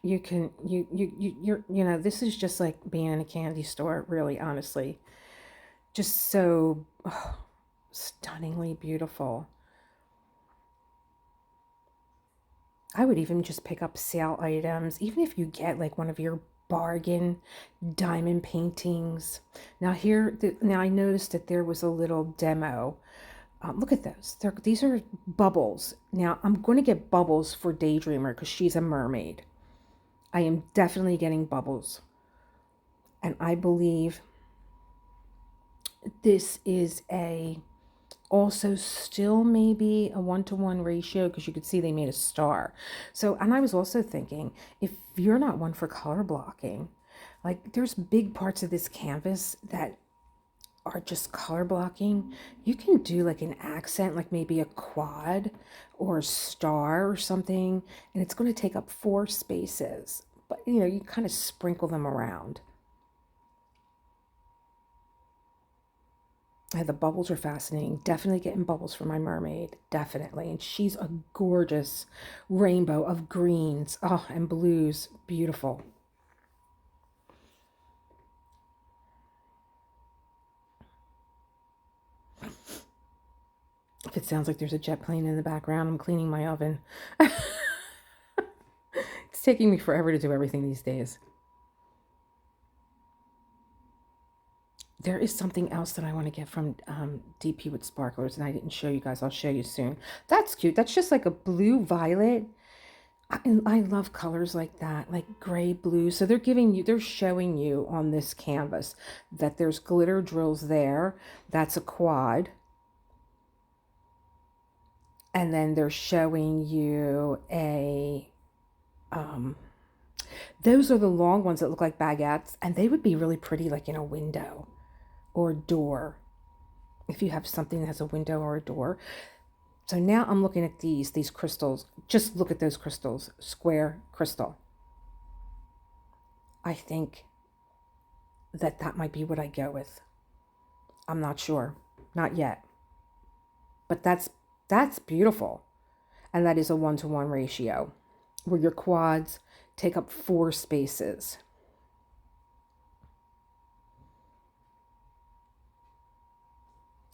You can, you know, this is just like being in a candy store, really, honestly. Just so stunningly beautiful. I would even just pick up sale items, even if you get like one of your bargain diamond paintings. Now here, now I noticed that there was a little demo. Look at those. These are bubbles. Now I'm going to get bubbles for Daydreamer because she's a mermaid. I am definitely getting bubbles. And I believe this is also still maybe a 1-to-1 ratio, because you could see they made a star. So, and I was also thinking, if you're not one for color blocking, like there's big parts of this canvas that are just color blocking. You can do like an accent, like maybe a quad or a star or something, and it's going to take up 4 spaces, but you know, you kind of sprinkle them around. The bubbles are fascinating. Definitely getting bubbles for my mermaid. Definitely. And she's a gorgeous rainbow of greens, oh, and blues. Beautiful. If it sounds like there's a jet plane in the background, I'm cleaning my oven. It's taking me forever to do everything these days. There is something else that I want to get from DP with sparklers, and I didn't show you guys. I'll show you soon. That's cute. That's just like a blue violet. I love colors like that, like gray, blue. So they're showing you on this canvas that there's glitter drills there. That's a quad. And then they're showing you those are the long ones that look like baguettes, and they would be really pretty like in a window or a door. If you have something that has a window or a door. So now I'm looking at these crystals. Just look at those crystals. Square crystal. I think that might be what I go with. I'm not sure. Not yet. But that's beautiful. And that is a 1-to-1 ratio where your quads take up 4 spaces.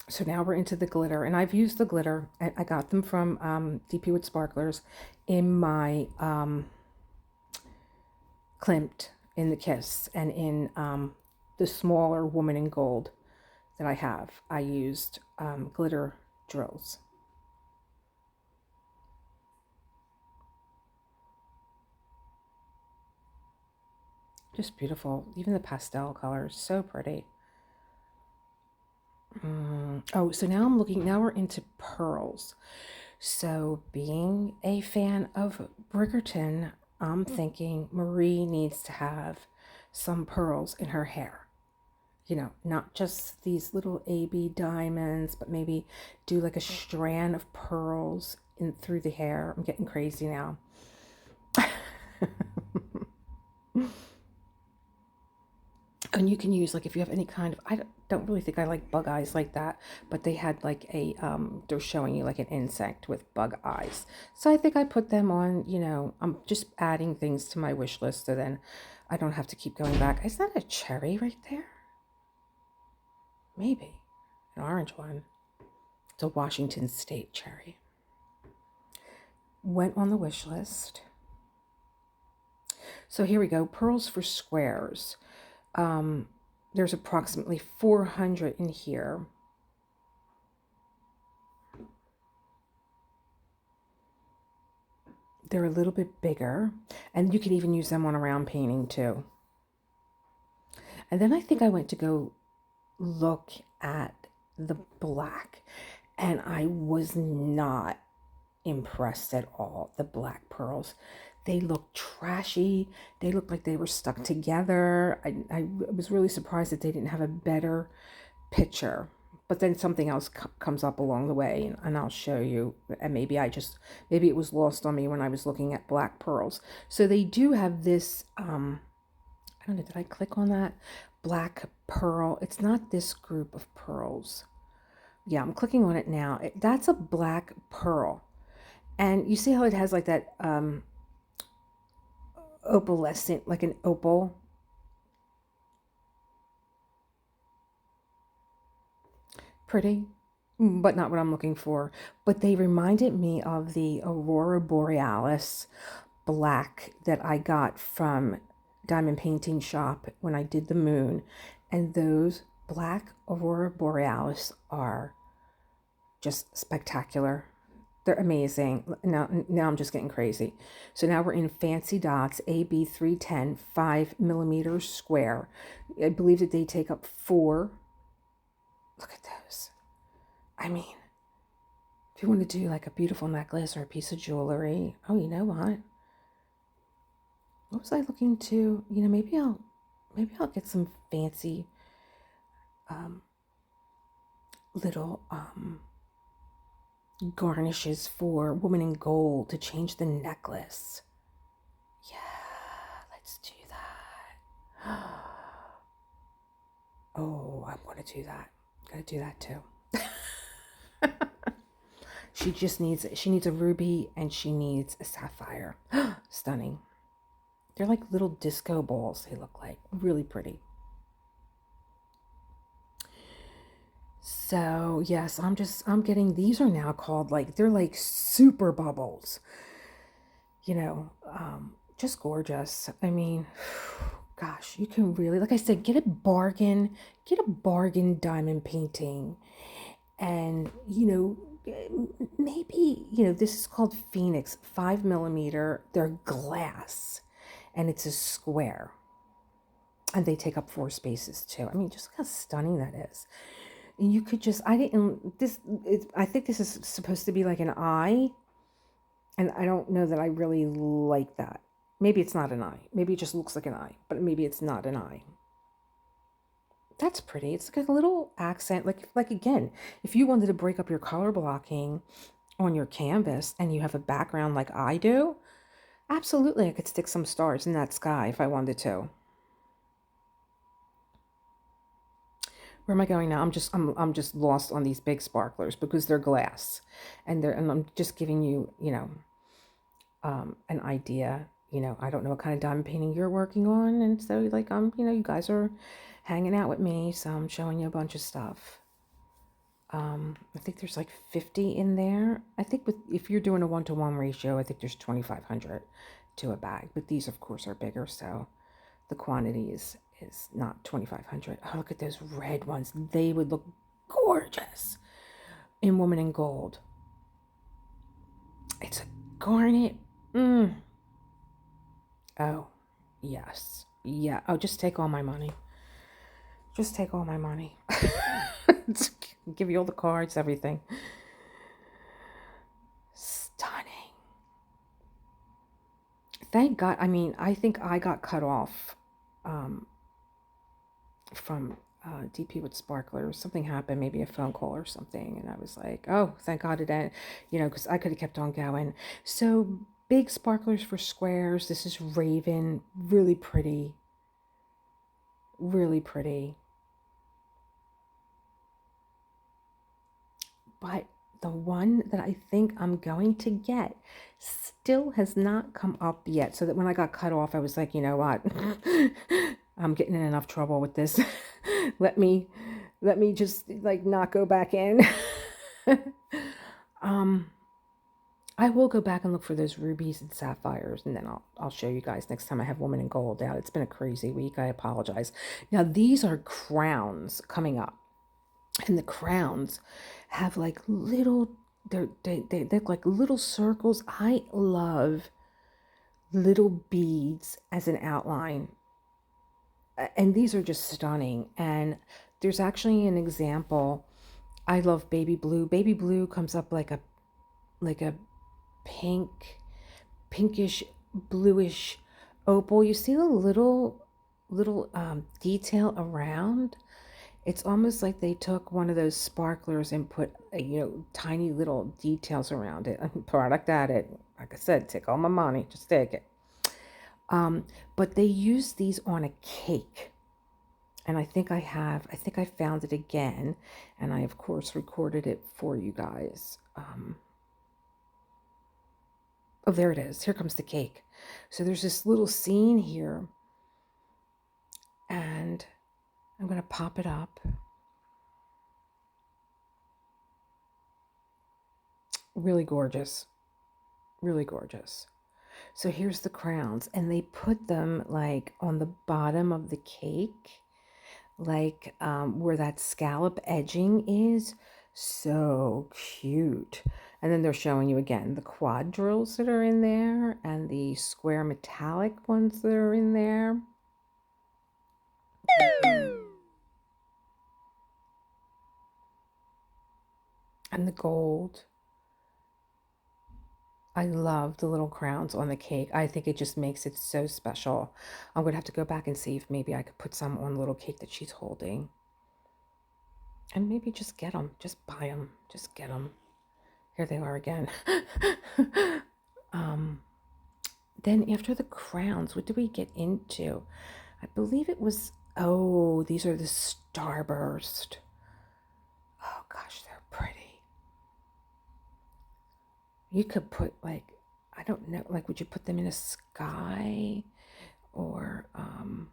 So now we're into the glitter, and I've used the glitter, and I got them from DP with Sparklers in my Klimt in the Kiss, and in the smaller Woman in Gold that I have. I used glitter drills. Just beautiful. Even the pastel colors, so pretty. Oh, so now now we're into pearls. So being a fan of Bridgerton, I'm thinking Marie needs to have some pearls in her hair. You know, not just these little AB diamonds, but maybe do like a strand of pearls in through the hair. I'm getting crazy now. And you can use, like, if you have any kind of, I don't really think I like bug eyes like that, but they had like they're showing you like an insect with bug eyes. So I think I put them on, you know, I'm just adding things to my wish list so then I don't have to keep going back. Is that a cherry right there? Maybe. An orange one. It's a Washington State cherry. Went on the wish list. So here we go. Pearls for squares. There's approximately 400 in here. They're a little bit bigger, and you can even use them on a round painting too. And then I think I went to go look at the black, and I was not impressed at all. The black pearls, they look trashy. They look like they were stuck together. I was really surprised that they didn't have a better picture. But then something else comes up along the way, and I'll show you. And maybe it was lost on me when I was looking at black pearls. So they do have this, I don't know, did I click on that? Black pearl. It's not this group of pearls. Yeah, I'm clicking on it now. That's a black pearl. And you see how it has like that opalescent, like an opal. Pretty, but not what I'm looking for. But they reminded me of the Aurora Borealis black that I got from Diamond Painting Shop when I did the moon. And those black Aurora Borealis are just spectacular. They're amazing. Now I'm just getting crazy. So now we're in Fancy Dots AB 310 5mm square. I believe that they take up 4. Look at those. I mean, if you want to do like a beautiful necklace or a piece of jewelry, oh, you know what? What was I looking to? You know, maybe I'll get some fancy little garnishes for Woman in Gold to change the necklace. Yeah, let's do that. Oh, I'm going to do that. I'm going to do that too. She needs a ruby and she needs a sapphire. Stunning. They're like little disco balls, they look like. Really pretty. So yes, I'm getting, these are now called like, they're like super bubbles. You know, just gorgeous. I mean, gosh, you can really, like I said, get a bargain diamond painting. And, maybe, this is called Phoenix 5 millimeter. They're glass and it's a square. And they take up 4 spaces too. I mean, just look how stunning that is. And you could just, I didn't, this, I think this is supposed to be like an eye. And I don't know that I really like that. Maybe it's not an eye. Maybe it just looks like an eye, but maybe it's not an eye. That's pretty. It's like a little accent. Like again, if you wanted to break up your color blocking on your canvas and you have a background like I do, absolutely I could stick some stars in that sky if I wanted to. Where am I going now? I'm just lost on these big sparklers because they're glass, and I'm just giving you an idea. I don't know what kind of diamond painting you're working on, and so like you guys are hanging out with me, so I'm showing you a bunch of stuff. I think there's like 50 in there. I think if you're doing a 1-to-1 ratio, I think there's 2,500 to a bag. But these, of course, are bigger, so the quantity is not 2,500. Oh, look at those red ones. They would look gorgeous in Woman in Gold. It's a garnet. Oh, yes. Yeah. Oh, just take all my money. Just take all my money. Give you all the cards, everything. Stunning. Thank God. I mean, I think I got cut off from DP with Sparklers. Something happened, maybe a phone call or something. And I was like, oh, thank God it ended, because I could have kept on going. So big sparklers for squares. This is Raven. Really pretty. Really pretty. But the one that I think I'm going to get still has not come up yet. So that when I got cut off, I was like, you know what? I'm getting in enough trouble with this. let me just like not go back in. I will go back and look for those rubies and sapphires, and then I'll show you guys next time I have Woman in Gold out. It's been a crazy week. I apologize. Now these are crowns coming up. And the crowns have like little, they're like little circles. I love little beads as an outline. And these are just stunning. And there's actually an example. I love baby blue. Baby blue comes up like a pinkish, bluish opal. You see the little detail around? It's almost like they took one of those sparklers and put, tiny little details around it. Product added. Like I said, take all my money. Just take it. But they use these on a cake. And I think I found it again. And I, of course, recorded it for you guys. Oh, there it is. Here comes the cake. So there's this little scene here. And I'm going to pop it up. Really gorgeous. Really gorgeous. So here's the crowns, and they put them like on the bottom of the cake, like where that scallop edging is. So cute. And then they're showing you again the quadrilles that are in there and the square metallic ones that are in there. And the gold. I love the little crowns on the cake. I think it just makes it so special. I'm going to have to go back and see if maybe I could put some on the little cake that she's holding. And maybe just get them. Just buy them. Just get them. Here they are again. Then after the crowns, what did we get into? I believe it was, oh, these are the starburst. Oh gosh, they're pretty. You could put like, I don't know, like would you put them in a sky? Or I'm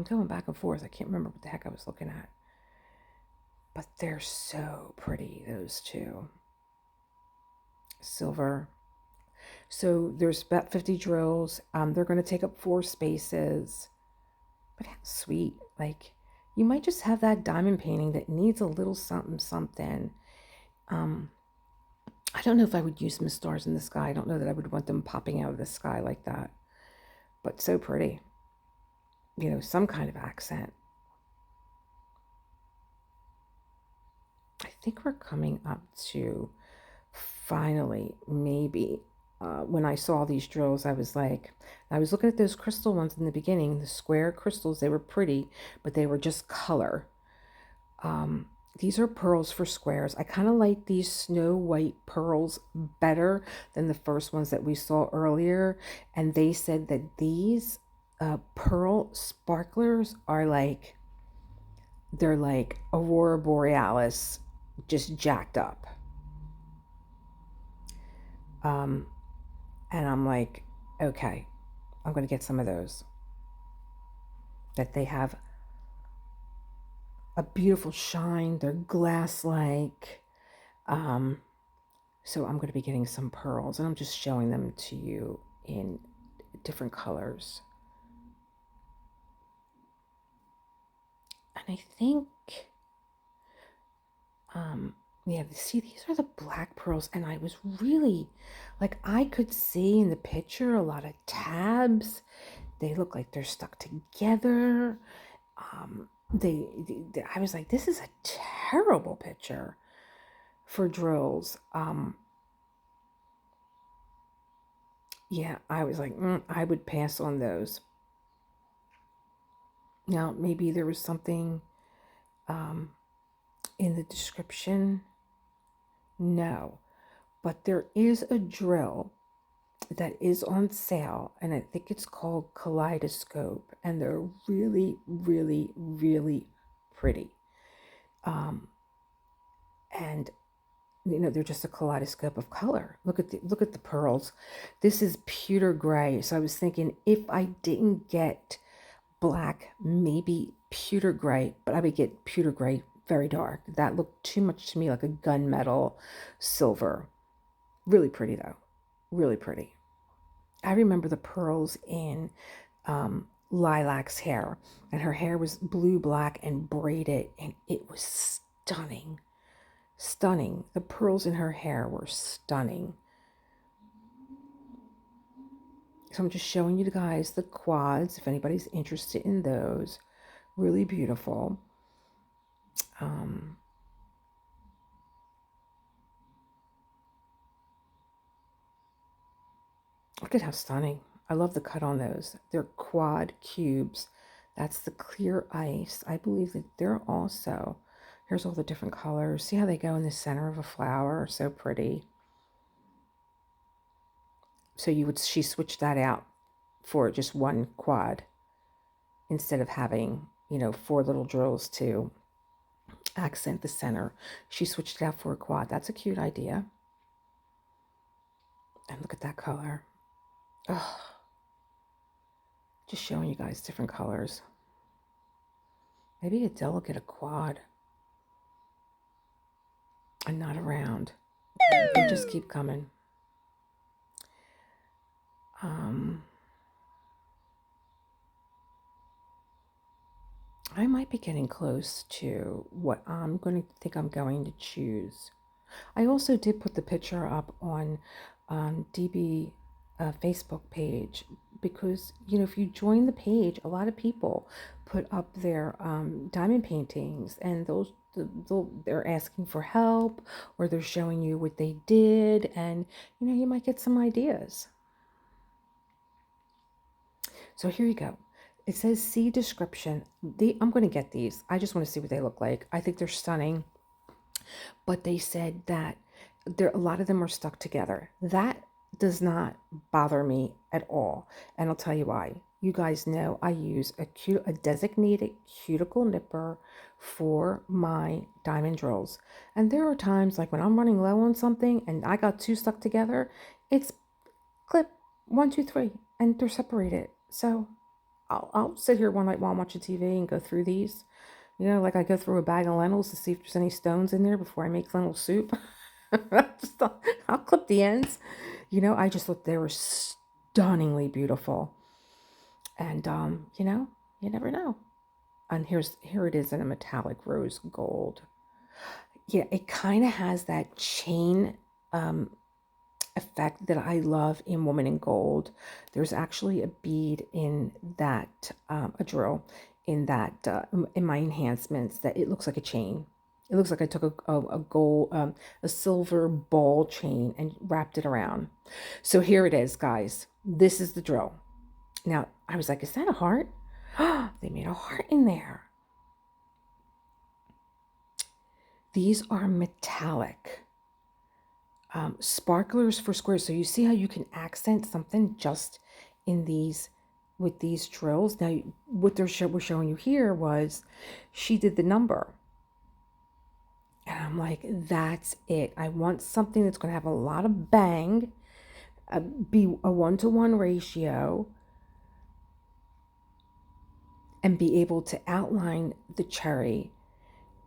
going back and forth. I can't remember what the heck I was looking at. But they're so pretty, those two. Silver. So there's about 50 drills. They're going to take up 4 spaces. But how sweet. Like, you might just have that diamond painting that needs a little something, something. Um, I don't know if I would use some stars in the sky. I don't know that I would want them popping out of the sky like that. But so pretty. You know, some kind of accent. I think we're coming up to finally, maybe. When I saw these drills, I was looking at those crystal ones in the beginning, the square crystals. They were pretty, but they were just color. These are pearls for squares. I kind of like these snow white pearls better than the first ones that we saw earlier. And they said that these pearl sparklers are they're like Aurora Borealis, just jacked up. And I'm like, okay, I'm going to get some of those. That they have a beautiful shine. They're glass-like. So I'm going to be getting some pearls, and I'm just showing them to you in different colors. And I think, yeah, see, these are the black pearls, and I was really, like, I could see in the picture a lot of tabs. They look like they're stuck together. I was like, this is a terrible picture for drills. Yeah, I was like, I would pass on those. Now, maybe there was something in the description. No, but there is a drill that is on sale, and I think it's called Kaleidoscope, and they're really, really, really pretty. And you know, they're just a kaleidoscope of color. Look at the pearls. This is pewter gray. So I was thinking, if I didn't get black, maybe pewter gray, but I would get pewter gray very dark. That looked too much to me like a gunmetal silver. Really pretty though. Really pretty. I remember the pearls in Lilac's hair, and her hair was blue, black, and braided, and it was stunning. Stunning. The pearls in her hair were stunning. So I'm just showing you guys the quads if anybody's interested in those. Really beautiful. Look at how stunning. I love the cut on those. They're quad cubes. That's the clear ice. I believe that they're also, here's all the different colors. See how they go in the center of a flower? So pretty. So she switched that out for just one quad instead of having, you know, 4 little drills to accent the center. She switched it out for a quad. That's a cute idea. And look at that color. Oh, just showing you guys different colors. Maybe Adele will get a quad and not a round. They just keep coming. I might be getting close to what I'm going to think I'm going to choose. I also did put the picture up on DB Facebook page because, you know, if you join the page, a lot of people put up their diamond paintings, and they're asking for help, or they're showing you what they did, and, you know, you might get some ideas. So here you go. It says see description. I'm going to get these. I just want to see what they look like. I think they're stunning. But they said that a lot of them are stuck together. That does not bother me at all. And I'll tell you why. You guys know I use a designated cuticle nipper for my diamond drills. And there are times like when I'm running low on something and I got 2 stuck together, it's clip 1, 2, 3, and they're separated. So I'll sit here one night while I'm watching TV and go through these. You know, like I go through a bag of lentils to see if there's any stones in there before I make lentil soup. I'll clip the ends. You know, I just thought they were stunningly beautiful. And, you know, You never know. And here it is in a metallic rose gold. Yeah, it kind of has that chain effect that I love in Woman in Gold. There's actually a bead in that, a drill in that, in my enhancements, that it looks like a chain. It looks like I took a gold, a silver ball chain and wrapped it around. So here it is, guys. This is the drill. Now, I was like, is that a heart? They made a heart in there. These are metallic. Sparklers for squares. So you see how you can accent something just in these, with these drills. Now, what we're showing you here was she did the number. And I'm like, that's it. I want something that's going to have a lot of bang, be a 1-to-1 ratio, and be able to outline the cherry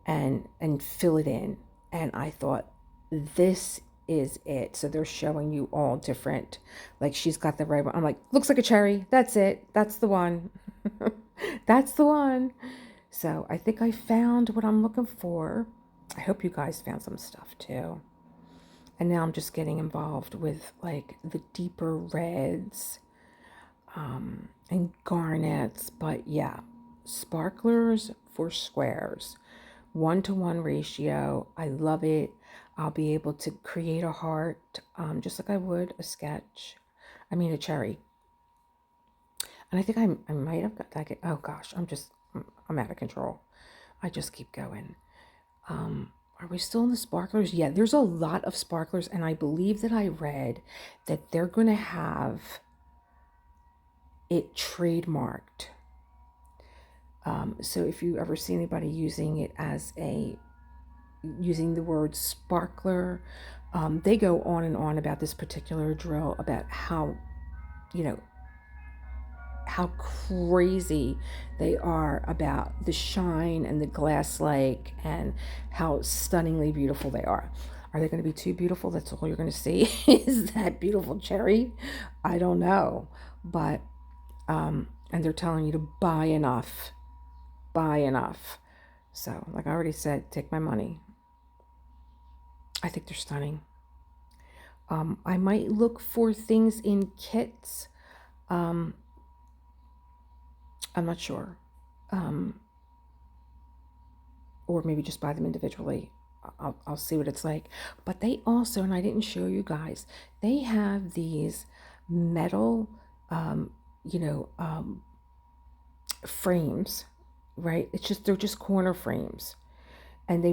and fill it in. And I thought, this is it. So they're showing you all different, like she's got the right one. I'm like, looks like a cherry. That's it. That's the one. That's the one. So I think I found what I'm looking for. I hope you guys found some stuff too. And now I'm just getting involved with like the deeper reds, and garnets. But yeah, sparklers for squares, 1-to-1 ratio. I love it. I'll be able to create a heart, just like I would a sketch. I mean, a cherry. And I think I might have got like, oh gosh, I'm out of control. I just keep going. Are we still in the sparklers? Yeah, there's a lot of sparklers. And I believe that I read that they're going to have it trademarked. So if you ever see anybody using it as using the word sparkler, they go on and on about this particular drill, about how, how crazy they are about the shine and the glass like, and how stunningly beautiful they are. Are they going to be too beautiful? That's all you're going to see is that beautiful cherry? I don't know. But, and they're telling you to buy enough. Buy enough. So, like I already said, take my money. I think they're stunning. I might look for things in kits. I'm not sure. Or maybe just buy them individually. I'll see what it's like. But they also, and I didn't show you guys, they have these metal, frames, right? They're just corner frames. And they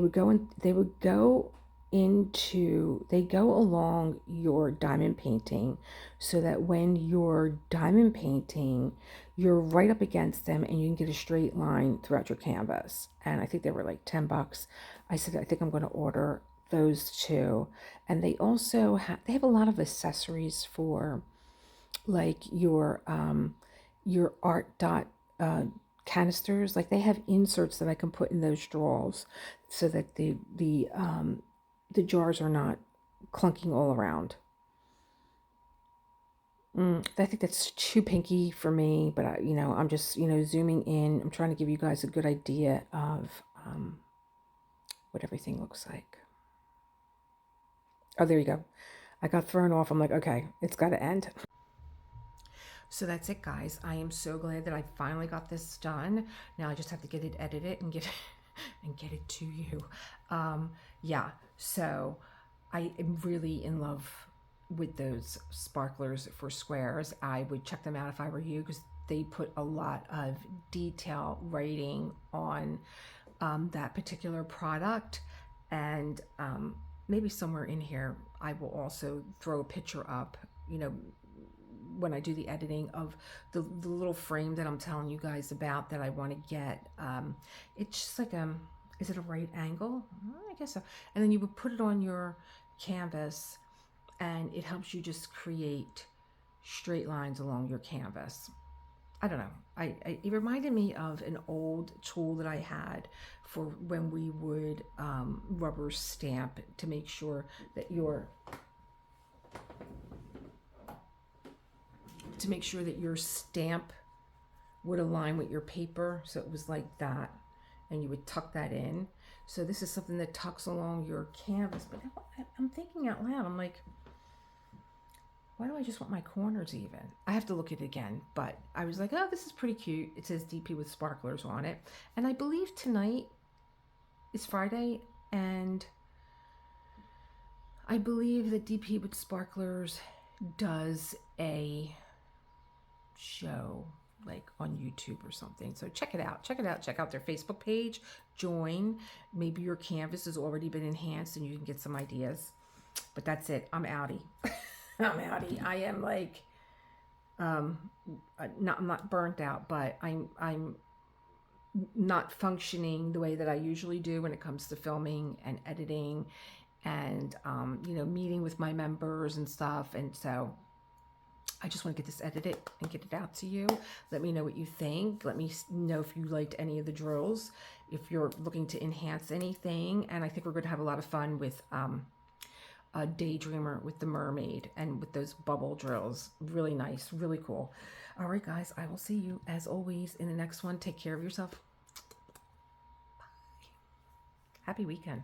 go along your diamond painting, so that when you're diamond painting, you're right up against them and you can get a straight line throughout your canvas. And I think they were like $10. I said, I think I'm going to order those too. And they also have a lot of accessories for like your ARTDOT canisters. Like they have inserts that I can put in those drawers, so that the jars are not clunking all around. I think that's too pinky for me, but I'm just zooming in. I'm trying to give you guys a good idea of what everything looks like. Oh, there you go. I got thrown off. I'm like, okay, it's got to end. So that's it, guys. I am so glad that I finally got this done. Now I just have to get it edited and get it to you. Yeah, so I am really in love with those sparklers for squares. I would check them out if I were you, because they put a lot of detail writing on that particular product. And maybe somewhere in here I will also throw a picture up, when I do the editing, of the little frame that I'm telling you guys about that I want to get. It's just like is it a right angle? I guess so. And then you would put it on your canvas, and it helps you just create straight lines along your canvas. I don't know. It reminded me of an old tool that I had for when we would rubber stamp, to make sure that your stamp would align with your paper. So it was like that. And you would tuck that in. So this is something that tucks along your canvas. But I'm thinking out loud. I'm like, why do I just want my corners even? I have to look at it again. But I was like, oh, this is pretty cute. It says DP with sparklers on it. And I believe tonight is Friday. And I believe that DP with sparklers does a show like on YouTube or something. So check it out. Check it out. Check out their Facebook page. Join. Maybe your canvas has already been enhanced and you can get some ideas. But that's it. I'm outie. I'm outie. I am like I'm not burnt out, but I'm not functioning the way that I usually do when it comes to filming and editing and you know, meeting with my members and stuff. And so I just want to get this edited and get it out to you. Let me know what you think. Let me know if you liked any of the drills, if you're looking to enhance anything. And I think we're going to have a lot of fun with a Daydreamer with the mermaid and with those bubble drills. Really nice, really cool. All right, guys, I will see you as always in the next one. Take care of yourself. Bye. Happy weekend.